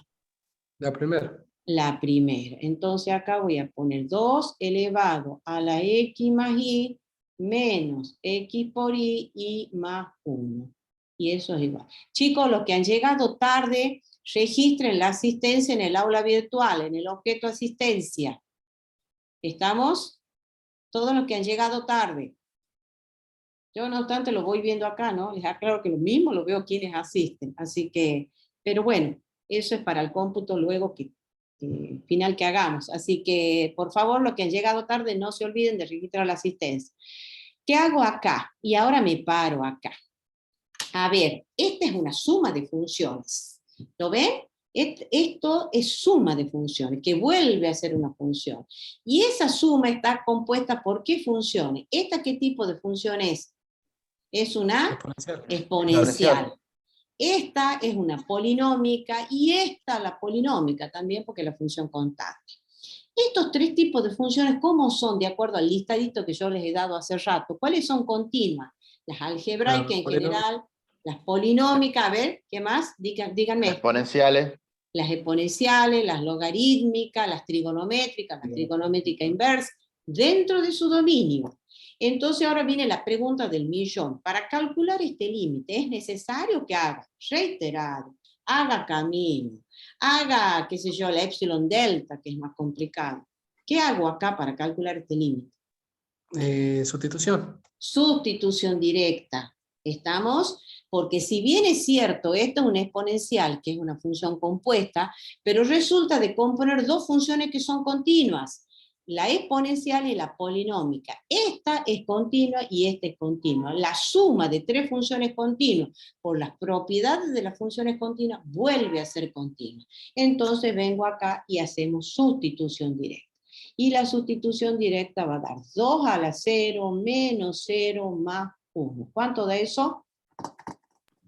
La primera. La primera. Entonces acá voy a poner 2 elevado a la x más y menos x por y más 1. Y eso es igual. Chicos, los que han llegado tarde, registren la asistencia en el aula virtual, en el objeto asistencia. ¿Estamos? Todos los que han llegado tarde. Yo no obstante lo voy viendo acá, ¿no? Les aclaro que lo mismo lo veo quienes asisten. Así que, pero bueno, eso es para el cómputo luego que final que hagamos. Así que, por favor, los que han llegado tarde, no se olviden de registrar la asistencia. ¿Qué hago acá? Y ahora me paro acá. A ver, esta es una suma de funciones. ¿Lo ven? Esto es suma de funciones, que vuelve a ser una función. Y esa suma está compuesta por ¿qué funciones? ¿Esta qué tipo de función es? Es una exponencial. Esta es una polinómica y esta la polinómica también porque es la función constante. Estos tres tipos de funciones, ¿cómo son de acuerdo al listadito que yo les he dado hace rato? ¿Cuáles son continuas? Las algebraicas en general, las polinómicas, a ver, ¿qué más? Díganme. Exponenciales. Las exponenciales, las logarítmicas, las trigonométricas, la trigonométrica inversa, dentro de su dominio. Entonces ahora viene la pregunta del millón. Para calcular este límite, ¿es necesario que haga reiterado, haga camino, haga, qué sé yo, la epsilon delta, que es más complicado? ¿Qué hago acá para calcular este límite? Sustitución. Sustitución directa. ¿Estamos? Porque si bien es cierto, esto es una exponencial, que es una función compuesta, pero resulta de componer dos funciones que son continuas, la exponencial y la polinómica. Esta es continua y esta es continua. La suma de tres funciones continuas por las propiedades de las funciones continuas vuelve a ser continua. Entonces vengo acá y hacemos sustitución directa. Y la sustitución directa va a dar 2 a la 0 menos 0 más 1. ¿Cuánto da eso?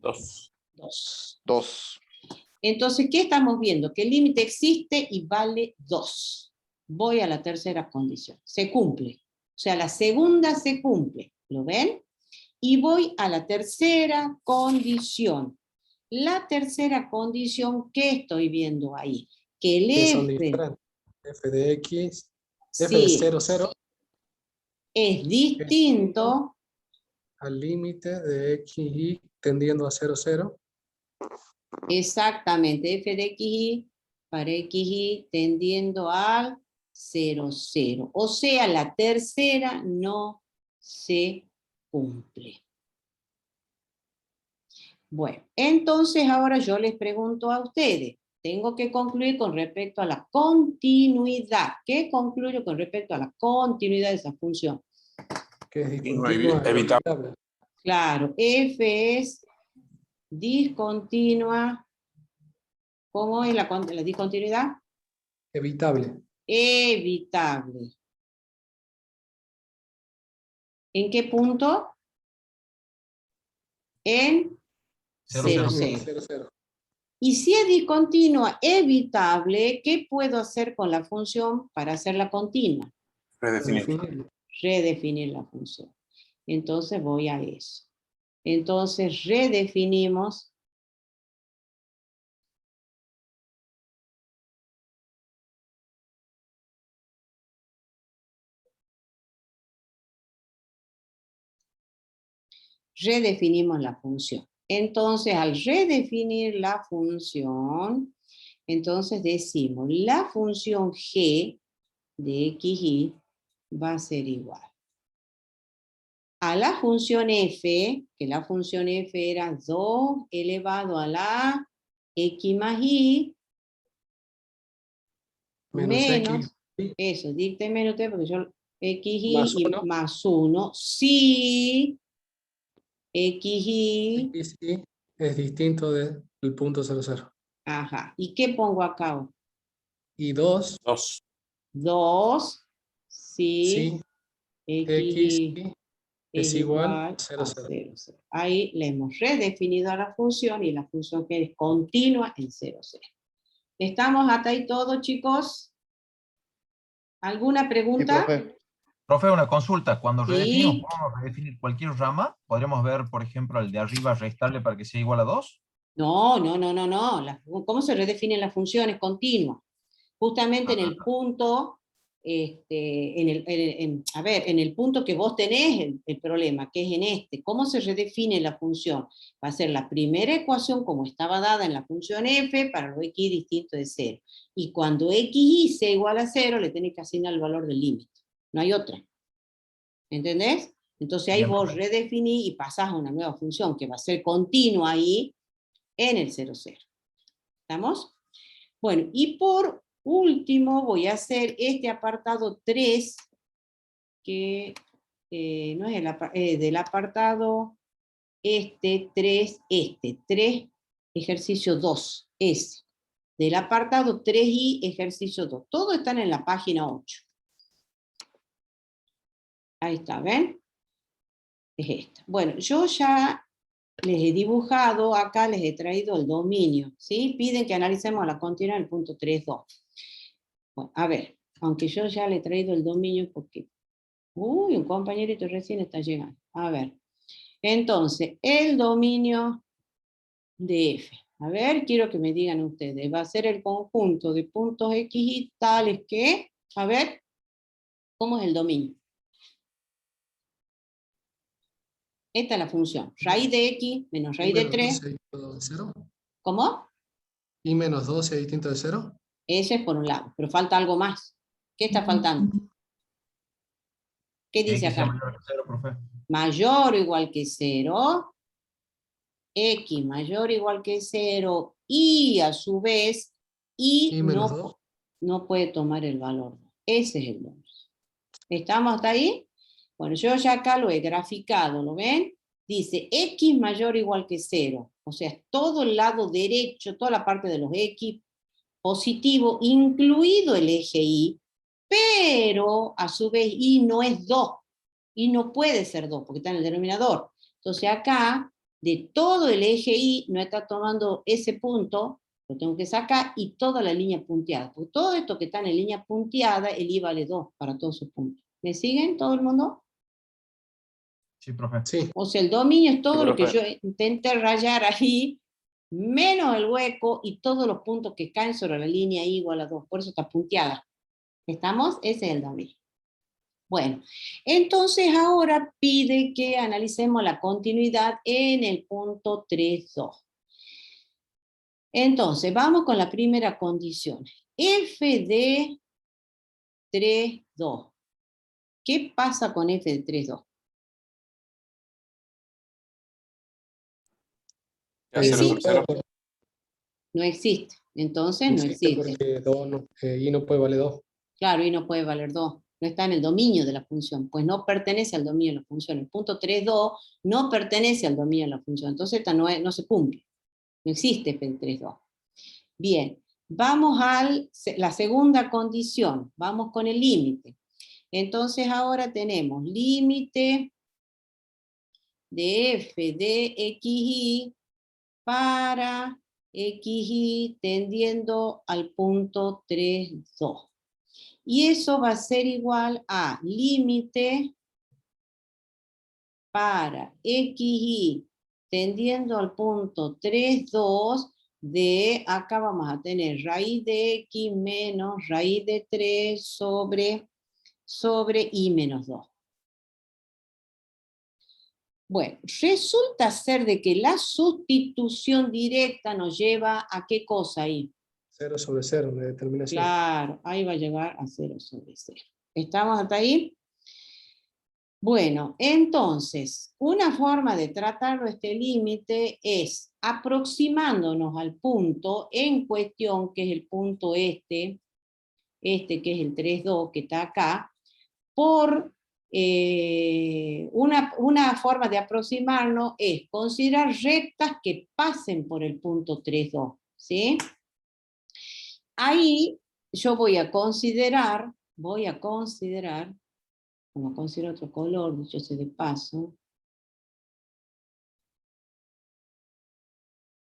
2. 2. Entonces, ¿qué estamos viendo? Que el límite existe y vale 2. Voy a la tercera condición. Se cumple. O sea, la segunda se cumple. ¿Lo ven? Y voy a la tercera condición. La tercera condición, ¿qué estoy viendo ahí? Que el Que son f... diferentes. F de X, F sí, de 0, 0. Es distinto al límite de X y tendiendo a 0, 0. Exactamente, f de xy para xy tendiendo al 0, 0. O sea, la tercera no se cumple. Bueno, entonces ahora yo les pregunto a ustedes. Tengo que concluir con respecto a la continuidad. ¿Qué concluyo con respecto a la continuidad de esa función? Que es discontinua, evitable. Claro, f es discontinua. ¿Cómo es la discontinuidad? Evitable. Evitable. ¿En qué punto? En 0, 0. Y si es discontinua evitable, ¿qué puedo hacer con la función para hacerla continua? Redefinir la función. Entonces voy a eso. Entonces redefinimos la función. Entonces, al redefinir la función, entonces decimos, la función g de xy va a ser igual a la función f, que la función f era 2 elevado a la x más y menos eso, dícteme usted porque yo xy más 1, si xy es distinto del punto 0, 0. Ajá. ¿Y qué pongo acá? Y 2. 2. Sí. X es igual a 0, 0. Ahí le hemos redefinido a la función y la función que es continua en 0, 0. ¿Estamos hasta ahí todos, chicos? ¿Alguna pregunta? Sí, profe, una consulta. Cuando redefinimos, Sí. ¿podemos redefinir cualquier rama? ¿Podríamos ver, por ejemplo, el de arriba, restarle para que sea igual a 2? No. ¿Cómo se redefinen las funciones? Continua. Justamente en el punto, en el punto que vos tenés el problema, que es en este. ¿Cómo se redefine la función? Va a ser la primera ecuación como estaba dada en la función f para lo x distinto de 0. Y cuando xy sea igual a 0, le tenés que asignar el valor del límite. No hay otra. ¿Entendés? Entonces ahí vos redefinís y pasás a una nueva función que va a ser continua ahí en el 0, 0. ¿Estamos? Bueno, y por último voy a hacer este apartado 3, que no es del apartado 3, 3, ejercicio 2, ese. Del apartado 3i, ejercicio 2. Todos están en la página 8. Ahí está, ¿ven? Es esta. Bueno, yo ya les he dibujado, acá les he traído el dominio, ¿sí? Piden que analicemos la continuidad del punto 3.2. Bueno, a ver, aunque yo ya le he traído el dominio porque... Uy, un compañerito recién está llegando. A ver. Entonces, el dominio de F. A ver, quiero que me digan ustedes. Va a ser el conjunto de puntos X y tales que... A ver, ¿cómo es el dominio? Esta es la función. Raíz de X menos raíz de 3. ¿Cómo? ¿Y menos 12 es distinto de 0? Ese es por un lado, pero falta algo más. ¿Qué está faltando? ¿Qué dice acá? Mayor que 0, profe. Mayor o igual que 0. X mayor o igual que 0. Y a su vez, y menos 2. No puede tomar el valor. Ese es el dominio. ¿Estamos hasta ahí? Bueno, yo ya acá lo he graficado, ¿lo ven? Dice X mayor o igual que 0. O sea, todo el lado derecho, toda la parte de los X positivo, incluido el eje Y, pero a su vez Y no es 2. Y no puede ser 2 porque está en el denominador. Entonces acá, de todo el eje Y, no está tomando ese punto, lo tengo que sacar, y toda la línea punteada. Porque todo esto que está en línea punteada, el Y vale 2 para todos sus puntos. ¿Me siguen todo el mundo? Sí, profe. Sí. O sea, el dominio es todo Sí, lo que profe. yo intenté rayar ahí, menos el hueco y todos los puntos que caen sobre la línea Y igual a 2. Por eso está punteada. ¿Estamos? Ese es el dominio. Bueno, entonces ahora pide que analicemos la continuidad en el punto 3.2. Entonces, vamos con la primera condición. F de 3.2. ¿Qué pasa con F de 3.2? Ya 0 por 0. No existe. Entonces no existe. Porque 2 no, y no puede valer 2. Claro, y no puede valer 2. No está en el dominio de la función, pues no pertenece al dominio de la función. El punto 3.2 no pertenece al dominio de la función. Entonces esta no se cumple. No existe F de 3.2. Bien, vamos a la segunda condición. Vamos con el límite. Entonces ahora tenemos límite de F de XY para XY tendiendo al punto 3.2. Y eso va a ser igual a límite para XY tendiendo al punto 3.2 de, acá vamos a tener raíz de X menos raíz de 3 sobre Y menos 2. Bueno, resulta ser de que la sustitución directa nos lleva a ¿qué cosa ahí? 0 sobre 0, la determinación. Claro, ahí va a llegar a 0 sobre 0. ¿Estamos hasta ahí? Bueno, entonces, una forma de tratarlo este límite es aproximándonos al punto en cuestión, que es el punto este que es el 3.2, que está acá, por una forma de aproximarnos es considerar rectas que pasen por el punto 3.2, ¿sí? Ahí yo voy a considerar, como considero otro color, dicho sea de paso,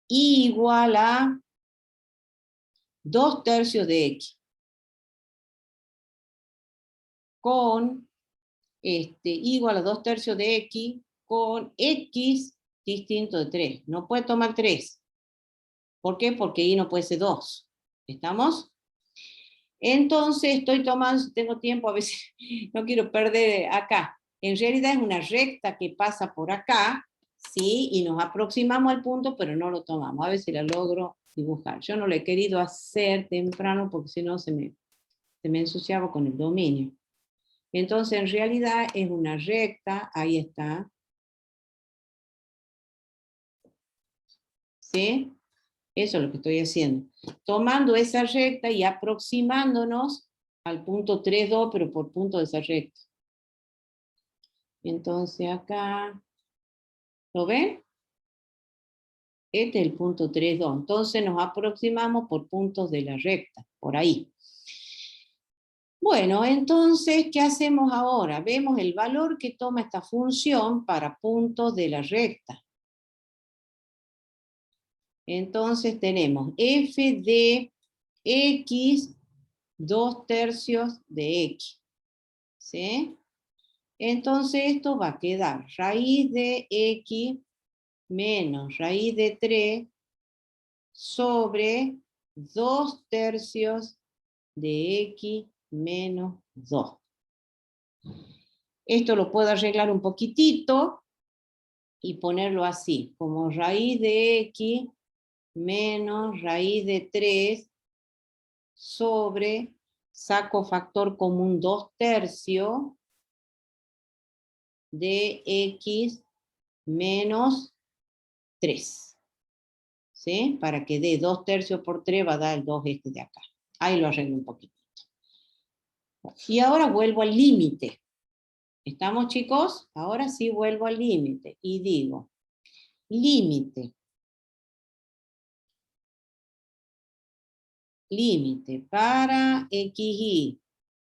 igual a 2/3 de X, con igual a 2/3 de X, con X distinto de 3. No puede tomar 3. ¿Por qué? Porque Y no puede ser 2. ¿Estamos? Entonces estoy tomando, si tengo tiempo, a veces no quiero perder acá. En realidad es una recta que pasa por acá, ¿sí? Y nos aproximamos al punto, pero no lo tomamos. A ver si la logro dibujar. Yo no lo he querido hacer temprano porque si no se me ensuciaba con el dominio. Entonces en realidad es una recta, ahí está. ¿Sí? Eso es lo que estoy haciendo. Tomando esa recta y aproximándonos al punto 3,2, pero por punto de esa recta. Entonces acá, ¿lo ven? Este es el punto 3,2. Entonces nos aproximamos por puntos de la recta, por ahí. Bueno, entonces, ¿qué hacemos ahora? Vemos el valor que toma esta función para puntos de la recta. Entonces tenemos f de x 2/3 de x. ¿Sí? Entonces esto va a quedar raíz de x menos raíz de 3 sobre 2/3 de x menos 2. Esto lo puedo arreglar un poquitito y ponerlo así, como raíz de x menos raíz de 3 sobre, saco factor común 2/3 de x menos 3. ¿Sí? Para que dé 2/3 por 3 va a dar el 2 este de acá. Ahí lo arreglo un poquito. Y ahora vuelvo al límite. ¿Estamos, chicos? Ahora sí vuelvo al límite y digo, límite para xy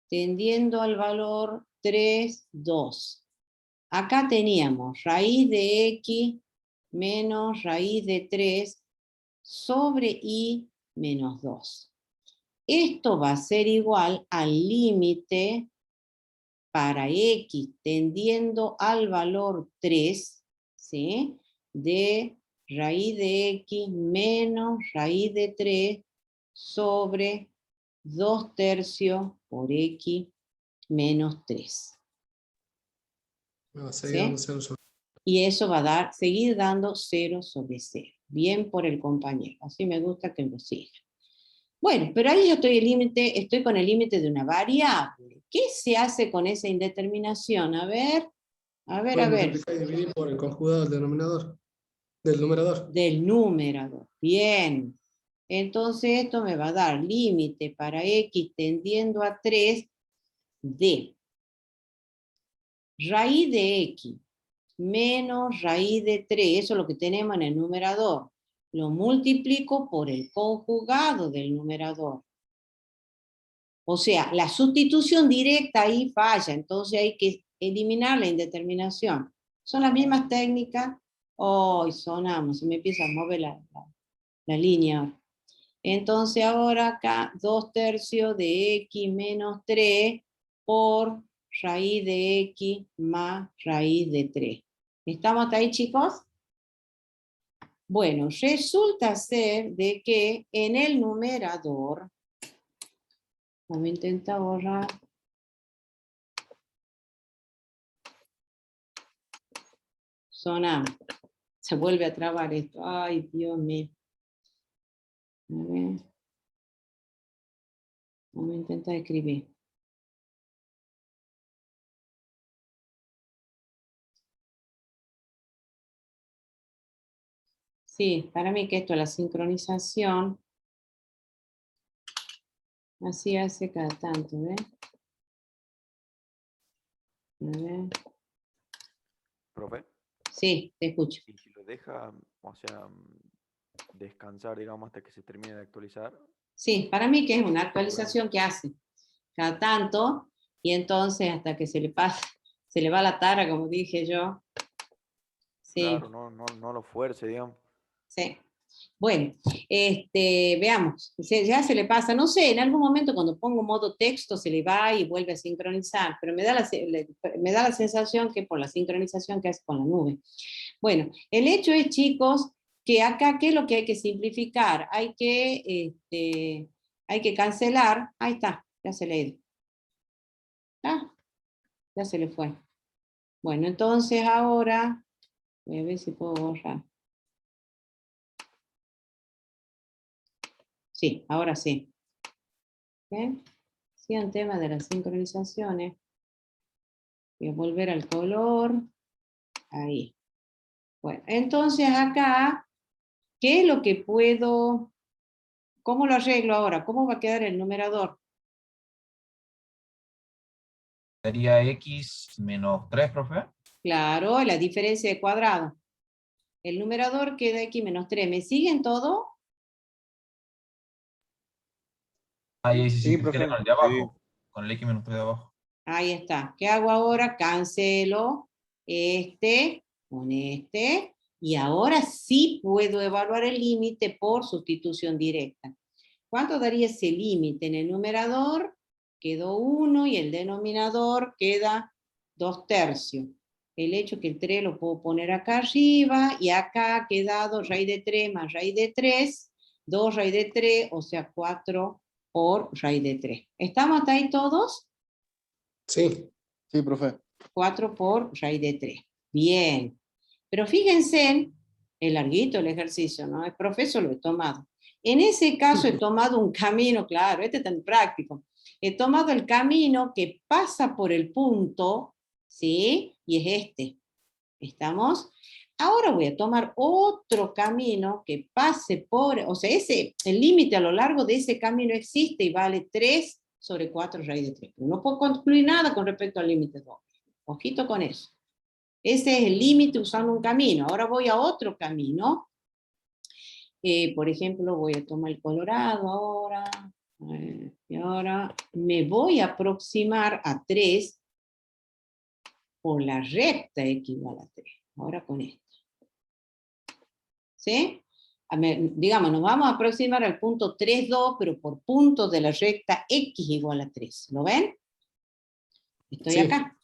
tendiendo al valor 3, 2. Acá teníamos raíz de x menos raíz de 3 sobre y menos 2. Esto va a ser igual al límite para x tendiendo al valor 3, ¿sí? De raíz de x menos raíz de 3 sobre 2/3 por x menos 3. ¿Sí? Y eso va a dar, seguir dando 0 sobre 0. Bien por el compañero. Así me gusta que lo siga. Bueno, pero ahí yo estoy con el límite de una variable. ¿Qué se hace con esa indeterminación? A ver. Multiplicar y dividir por el conjugado del denominador, del numerador. Del numerador. Bien. Entonces esto me va a dar límite para x tendiendo a 3 de raíz de x menos raíz de 3, eso es lo que tenemos en el numerador. Lo multiplico por el conjugado del numerador. O sea, la sustitución directa ahí falla, entonces hay que eliminar la indeterminación. Son las mismas técnicas. Hoy sonamos, se me empieza a mover la línea. Entonces ahora acá 2/3 de x menos 3 por raíz de x más raíz de 3. ¿Estamos hasta ahí, chicos? Bueno, resulta ser de que en el numerador, vamos a intentar borrar. Sonamos. Se vuelve a trabar esto. Ay, Dios mío. A ver. Vamos a intentar escribir. Sí, para mí que esto es la sincronización. Así hace cada tanto, ¿ves? A ver. Profe, Sí, te escucho. y si lo deja, o sea, descansar, digamos, hasta que se termine de actualizar. Sí, para mí que es una actualización que hace cada tanto, y entonces hasta que se le pasa, se le va la tara, como dije yo. Sí. Claro, no lo fuerce, digamos. Sí. Bueno, veamos, ya se le pasa, no sé, en algún momento cuando pongo modo texto se le va y vuelve a sincronizar, pero me da la sensación que por la sincronización que hace con la nube. Bueno, el hecho es, chicos, que acá, ¿qué es lo que hay que simplificar? Hay que cancelar, ahí está, ya se le ha ido. Ah, ya se le fue. Bueno, entonces ahora, voy a ver si puedo borrar. Sí, ahora sí. ¿Bien? Sí, en tema de las sincronizaciones. Voy a volver al color. Ahí. Bueno, entonces acá ¿Qué es lo que puedo... ¿Cómo lo arreglo ahora? ¿Cómo va a quedar el numerador? Sería x menos 3, profe. Claro, la diferencia de cuadrado. El numerador queda x menos 3. ¿Me siguen todo? Ahí sí, Sí, sí, profe. queda con el de abajo. Sí. Con el x menos 3 de abajo. Ahí está. ¿Qué hago ahora? Cancelo este con este. Y ahora sí puedo evaluar el límite por sustitución directa. ¿Cuánto daría ese límite? En el numerador quedó 1 y el denominador queda 2/3. El hecho que el 3 lo puedo poner acá arriba y acá ha quedado raíz de 3 más raíz de 3, 2 raíz de 3, o sea 4 por raíz de 3. ¿Estamos hasta ahí todos? Sí. Sí, profe. 4 por raíz de 3. Bien. Pero fíjense, es larguito el ejercicio, ¿no? El profesor lo he tomado. En ese caso he tomado un camino, claro, este es tan práctico. He tomado el camino que pasa por el punto, ¿sí? Y es este. ¿Estamos? Ahora voy a tomar otro camino que pase por, o sea, el límite a lo largo de ese camino existe y vale 3 sobre 4 raíz de 3. Pero no puedo concluir nada con respecto al límite doble. Ojito con eso. Ese es el límite usando un camino. Ahora voy a otro camino. Por ejemplo, voy a tomar el colorado ahora. Y ahora me voy a aproximar a 3 por la recta x igual a 3. Ahora con esto. ¿Sí? Digamos, nos vamos a aproximar al punto 3, 2, pero por puntos de la recta x igual a 3. ¿Lo ven? Estoy Sí. acá.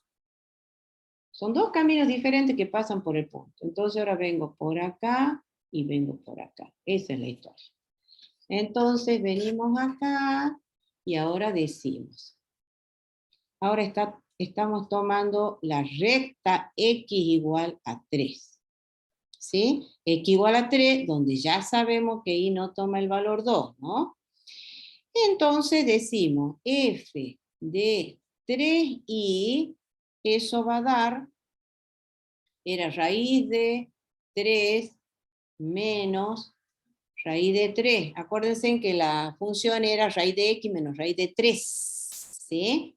Son dos caminos diferentes que pasan por el punto. Entonces ahora vengo por acá y vengo por acá. Esa es la historia. Entonces venimos acá y ahora decimos. Ahora estamos tomando la recta x igual a 3. ¿Sí? X igual a 3, donde ya sabemos que y no toma el valor 2, ¿no? Entonces decimos f de 3i, eso va a dar, era raíz de 3 menos raíz de 3. Acuérdense que la función era raíz de x menos raíz de 3. ¿Sí?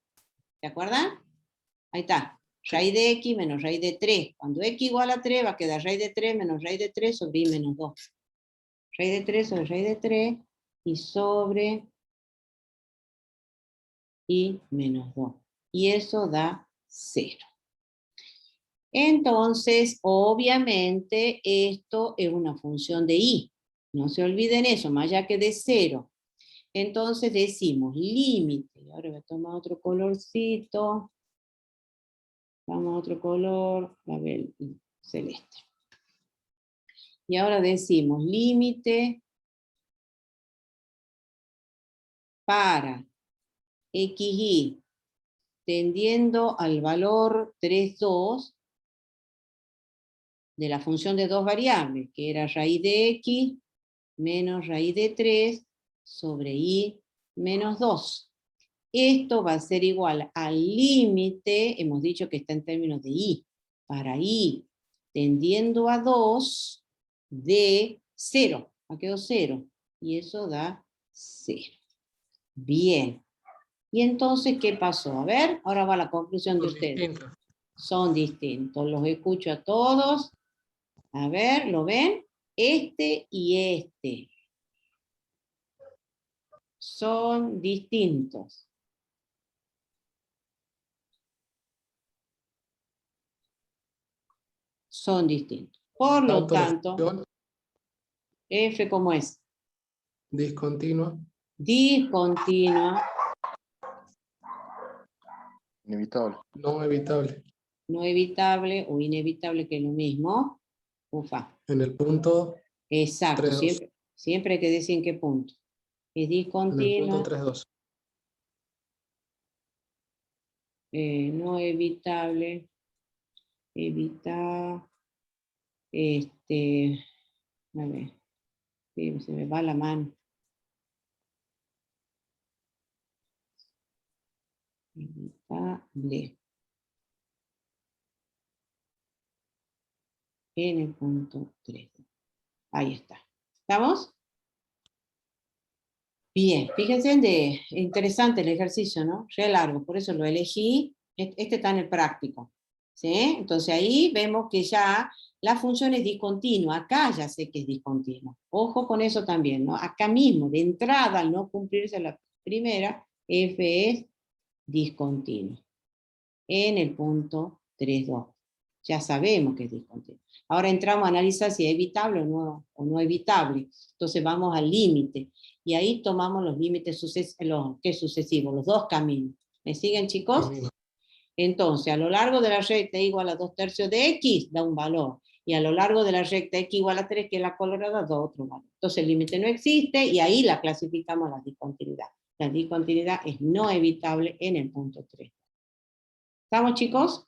¿Se acuerdan? Ahí está. Raíz de x menos raíz de 3. Cuando x igual a 3 va a quedar raíz de 3 menos raíz de 3 sobre y menos 2. Raíz de 3 sobre raíz de 3 y sobre y menos 2. Y eso da 0. Entonces, obviamente, esto es una función de y. No se olviden eso, más allá que de 0. Entonces decimos límite. Ahora voy a tomar otro colorcito. Vamos a otro color. A ver, celeste. Y ahora decimos límite para xy tendiendo al valor 3, 2 de la función de dos variables, que era raíz de x menos raíz de 3 sobre y menos 2. Esto va a ser igual al límite, hemos dicho que está en términos de y, para y tendiendo a 2 de 0. Ha quedado 0. Y eso da 0. Bien. Y entonces, ¿qué pasó? A ver, ahora va la conclusión de ustedes. Distintos. Son distintos. Los escucho a todos. A ver, ¿lo ven? Este y este son distintos. Son distintos. Por lo tanto, F como es discontinua. discontinua, Inevitable. No evitable. no evitable o inevitable, que es lo mismo. Ufa. En el punto Exacto, 3, 2. siempre hay que decir en qué punto. Es En el discontinua, punto 3, 2. no evitable, evitar, a ver, sí, se me va la mano. Evitable. En el punto 3. Ahí está. ¿Estamos? Bien, fíjense, interesante el ejercicio, ¿no? Re largo, por eso lo elegí. Este está en el práctico, ¿sí? Entonces ahí vemos que ya la función es discontinua. Acá ya sé que es discontinua. Ojo con eso también, ¿no? Acá mismo, de entrada, al no cumplirse la primera, f es discontinuo. En el punto 3.2. Ya sabemos que es discontinuo. Ahora entramos a analizar si es evitable o no evitable. Entonces vamos al límite. Y ahí tomamos los límites sucesivos, los dos caminos. ¿Me siguen, chicos? Entonces, a lo largo de la recta igual a 2/3 de x, da un valor. Y a lo largo de la recta x igual a 3, que es la colorada, da otro valor. Entonces el límite no existe y ahí la clasificamos a la discontinuidad. La discontinuidad es no evitable en el punto 3. ¿Estamos, chicos?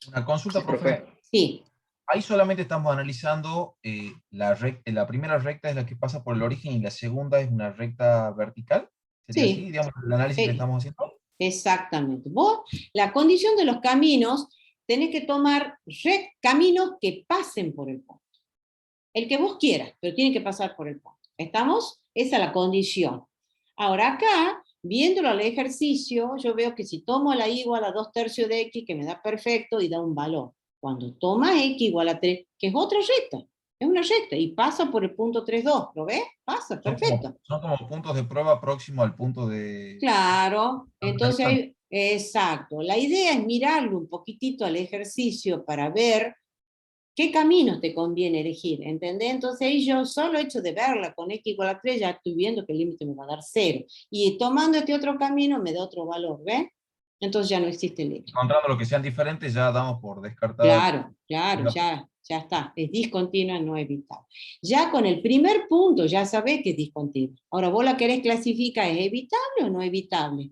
Una consulta, profe. Sí. Ahí solamente estamos analizando la primera recta es la que pasa por el origen y la segunda es una recta vertical. ¿Sería así, digamos, el análisis que estamos haciendo? Exactamente. Vos, la condición de los caminos, tenés que tomar caminos que pasen por el punto. El que vos quieras, pero tiene que pasar por el punto. ¿Estamos? Esa es la condición. Ahora acá, viéndolo al ejercicio, yo veo que si tomo la y igual a 2/3 de x, que me da perfecto y da un valor. Cuando toma x igual a 3, que es otra recta, es una recta, y pasa por el punto 3.2, ¿lo ves? Pasa, perfecto. Son como puntos de prueba próximo al punto de... Claro, entonces, exacto. La idea es mirarlo un poquitito al ejercicio para ver qué caminos te conviene elegir, ¿entendés? Entonces ahí yo solo hecho de verla con x igual a 3, ya estoy viendo que el límite me va a dar 0. Y tomando este otro camino me da otro valor, ¿ves? Entonces ya no existe límite. Encontrando lo que sean diferentes, ya damos por descartado. Claro, ya está. Es discontinua, no evitable. Ya con el primer punto ya sabés que es discontinua. Ahora vos la querés clasificar, ¿es evitable o no evitable?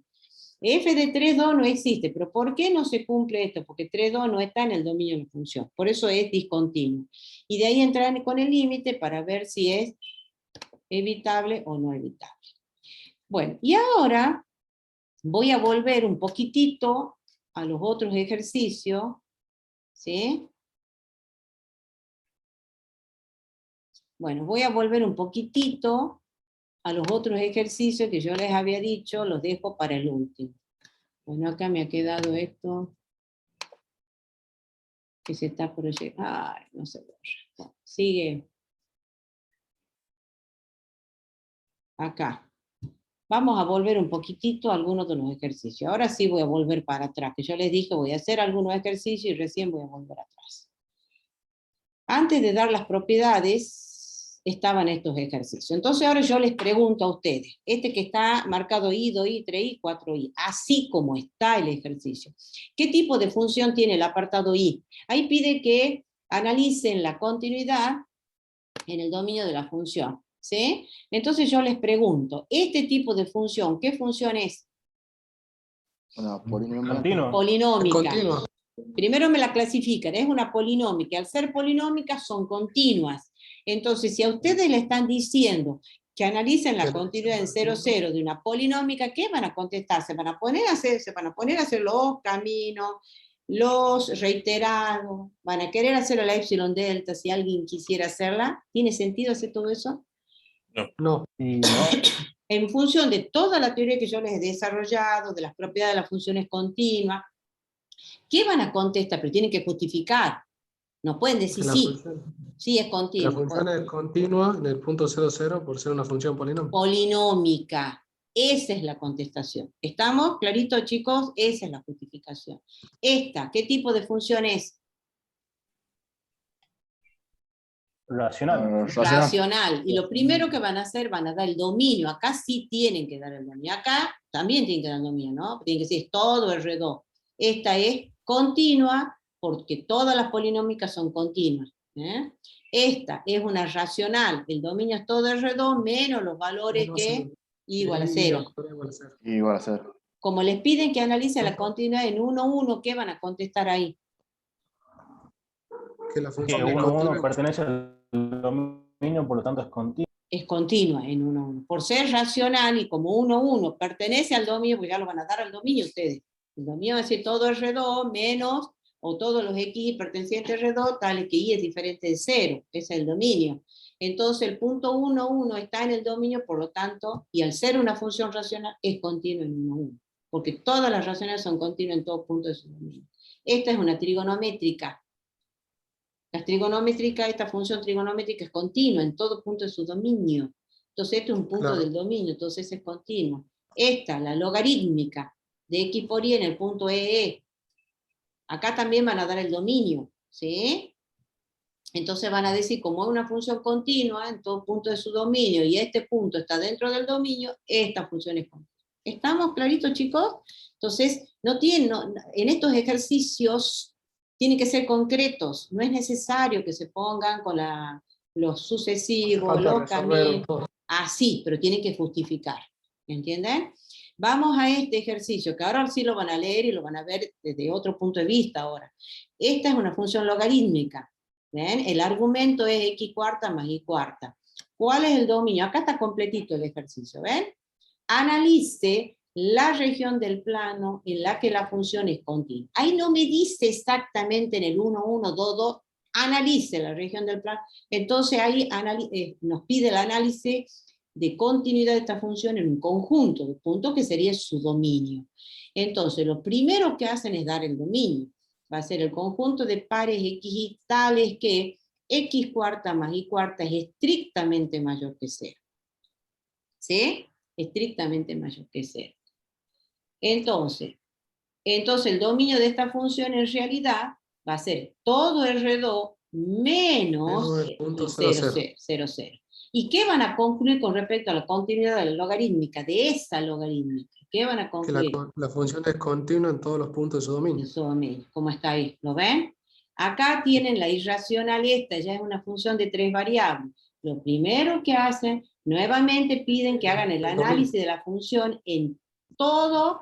F de 3.2 no existe, pero ¿por qué no se cumple esto? Porque 3.2 no está en el dominio de la función, por eso es discontinuo. Y de ahí entrar con el límite para ver si es evitable o no evitable. Bueno, y ahora voy a volver un poquitito a los otros ejercicios, ¿sí? Bueno, voy a volver un poquitito a los otros ejercicios que yo les había dicho, los dejo para el último. Bueno, acá me ha quedado esto, que se está proyectando. Ay, no se borra. Bueno, sigue. Acá. Vamos a volver un poquitito a algunos de los ejercicios. Ahora sí voy a volver para atrás, que yo les dije voy a hacer algunos ejercicios y recién voy a volver atrás. Antes de dar las propiedades, estaban estos ejercicios. Entonces ahora yo les pregunto a ustedes, este que está marcado I, 2i, 3i, 4i, así como está el ejercicio, ¿qué tipo de función tiene el apartado I? Ahí pide que analicen la continuidad en el dominio de la función, ¿sí? Entonces yo les pregunto, ¿este tipo de función, qué función es? Una polinomia. Polinómica. Continua. Primero me la clasifican, es una polinómica. Al ser polinómicas son continuas. Entonces, si a ustedes le están diciendo que analicen la continuidad en 0, 0 de una polinómica, ¿qué van a contestar? Se van a poner a hacer los caminos, los reiterados, van a querer hacer la epsilon delta si alguien quisiera hacerla. ¿Tiene sentido hacer todo eso? No. En función de toda la teoría que yo les he desarrollado, de las propiedades de las funciones continuas, ¿qué van a contestar? Pero tienen que justificar. No pueden decir sí, es continua. La función es continua en el punto 0, 0 por ser una función polinómica. Polinómica. Esa es la contestación. ¿Estamos? ¿Clarito, chicos? Esa es la justificación. Esta, ¿qué tipo de función es? Racional. Racional. Y lo primero que van a hacer, van a dar el dominio. Acá sí tienen que dar el dominio. Acá también tienen que dar el dominio, ¿no? Tienen que decir es todo R2. Esta es continua porque todas las polinómicas son continuas. Esta es una racional. El dominio es todo R2 menos los valores que igual a 0. Igual a 0. Como les piden que analicen la continuidad en 1, 1, ¿qué van a contestar ahí? Que la función Que 1, 1 pertenece al dominio, por lo tanto es continua. Es continua en 1, 1. Por ser racional y como 1, 1 pertenece al dominio, pues ya lo van a dar al dominio ustedes. El dominio va a decir todo R2 menos o todos los X pertenecientes a R2, tales que Y es diferente de 0, ese es el dominio. Entonces el punto 1, 1 está en el dominio, por lo tanto, y al ser una función racional, es continua en 1, 1. Porque todas las racionales son continuas en todos puntos de su dominio. Esta es una trigonométrica. La trigonométrica, esta función trigonométrica es continua en todo punto de su dominio. Entonces este es un punto del dominio, entonces es continua. Esta, la logarítmica de X por Y en el punto EE. Acá también van a dar el dominio, ¿sí? Entonces van a decir, como es una función continua en todo punto de su dominio, y este punto está dentro del dominio, esta función es continua. ¿Estamos claritos, chicos? Entonces, en estos ejercicios tienen que ser concretos, no es necesario que se pongan con los sucesivos, los caminos, así, pero tienen que justificar, ¿entienden? Vamos a este ejercicio, que ahora sí lo van a leer y lo van a ver desde otro punto de vista ahora. Esta es una función logarítmica, ¿ven? El argumento es x cuarta más y cuarta. ¿Cuál es el dominio? Acá está completito el ejercicio, ¿ven? Analice la región del plano en la que la función es continua. Ahí no me dice exactamente en el 1, 1, 2, 2, analice la región del plano. Entonces ahí nos pide el análisis de continuidad de esta función en un conjunto de puntos que sería su dominio. Entonces lo primero que hacen es dar el dominio. Va a ser el conjunto de pares X tales que X cuarta más Y cuarta es estrictamente mayor que 0. ¿Sí? Estrictamente mayor que 0. Entonces el dominio de esta función en realidad va a ser todo R2 menos el 0, 0, 0. ¿Y qué van a concluir con respecto a la continuidad de la logarítmica, de esa logarítmica? ¿Qué van a concluir? Que la función es continua en todos los puntos de su dominio. En su dominio, como está ahí, ¿lo ven? Acá tienen la irracional, esta ya es una función de 3 variables. Lo primero que hacen, nuevamente piden que hagan el análisis de la función en todo,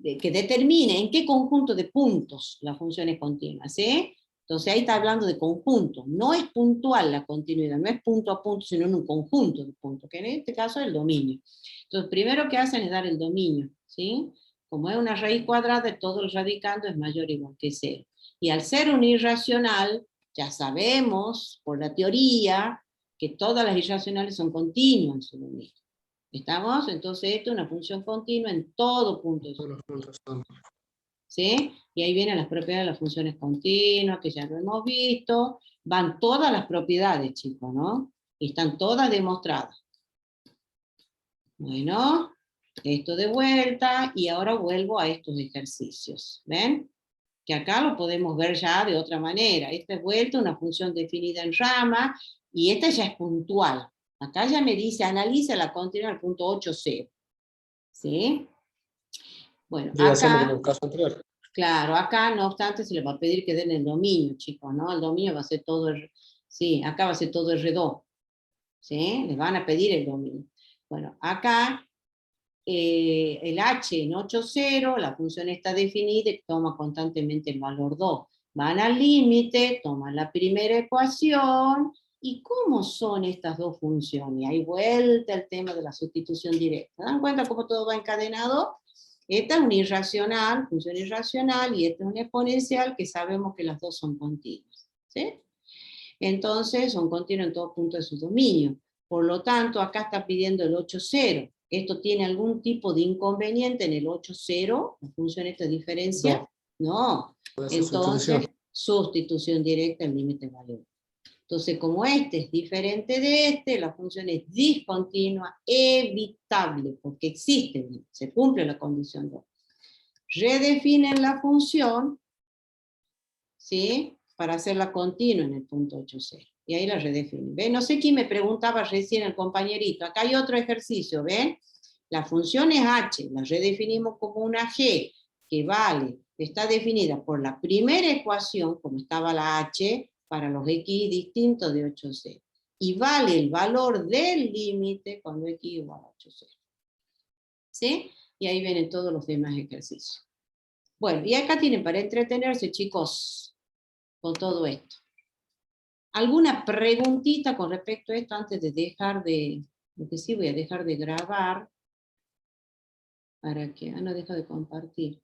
que determine en qué conjunto de puntos la función es continua, ¿sí? Entonces ahí está hablando de conjunto, no es puntual la continuidad, no es punto a punto, sino en un conjunto de puntos, que en este caso es el dominio. Entonces primero que hacen es dar el dominio, ¿sí? Como es una raíz cuadrada, todo el radicando es mayor o igual que 0. Y al ser un irracional, ya sabemos por la teoría que todas las irracionales son continuas en su dominio. ¿Estamos? Entonces esto es una función continua en todo punto de su dominio. ¿Sí? Y ahí vienen las propiedades de las funciones continuas, que ya lo hemos visto. Van todas las propiedades, chicos, ¿no? Y están todas demostradas. Bueno, esto de vuelta, y ahora vuelvo a estos ejercicios. ¿Ven? Que acá lo podemos ver ya de otra manera. Esta es vuelta, una función definida en rama, y esta ya es puntual. Acá ya me dice, analiza la continua al punto 8, 0. ¿Sí? Bueno, acá, el caso anterior. Claro, acá no obstante se le va a pedir que den el dominio, chicos, ¿no? El dominio va a ser todo, sí, acá va a ser todo R2, ¿sí? Les van a pedir el dominio. Bueno, acá el H en 8,0, la función está definida y toma constantemente el valor 2. Van al límite, toman la primera ecuación, ¿y cómo son estas dos funciones? Y ahí vuelta el tema de la sustitución directa. ¿Se dan cuenta cómo todo va encadenado? Esta es una irracional, función irracional, y esta es una exponencial que sabemos que las dos son continuas. ¿Sí? Entonces son continuas en todos puntos de su dominio. Por lo tanto, acá está pidiendo el 8,0. ¿Esto tiene algún tipo de inconveniente en el 8,0? ¿La función esta diferencia? No. Entonces, sustitución directa al límite mayor. Entonces, como este es diferente de este, la función es discontinua, evitable, porque existe, se cumple la condición 2. Redefinen la función, ¿sí? Para hacerla continua en el punto 8,0. Y ahí la redefinen. ¿Ven? No sé quién me preguntaba recién el compañerito. Acá hay otro ejercicio, ¿ven? La función es h, la redefinimos como una g, que vale, está definida por la primera ecuación, como estaba la h, para los x distintos de 8,0. Y vale el valor del límite cuando x igual a 8,0. ¿Sí? Y ahí vienen todos los demás ejercicios. Bueno, y acá tienen para entretenerse, chicos, con todo esto. ¿Alguna preguntita con respecto a esto antes de dejar de... Porque sí voy a dejar de grabar para que... no deja de compartir.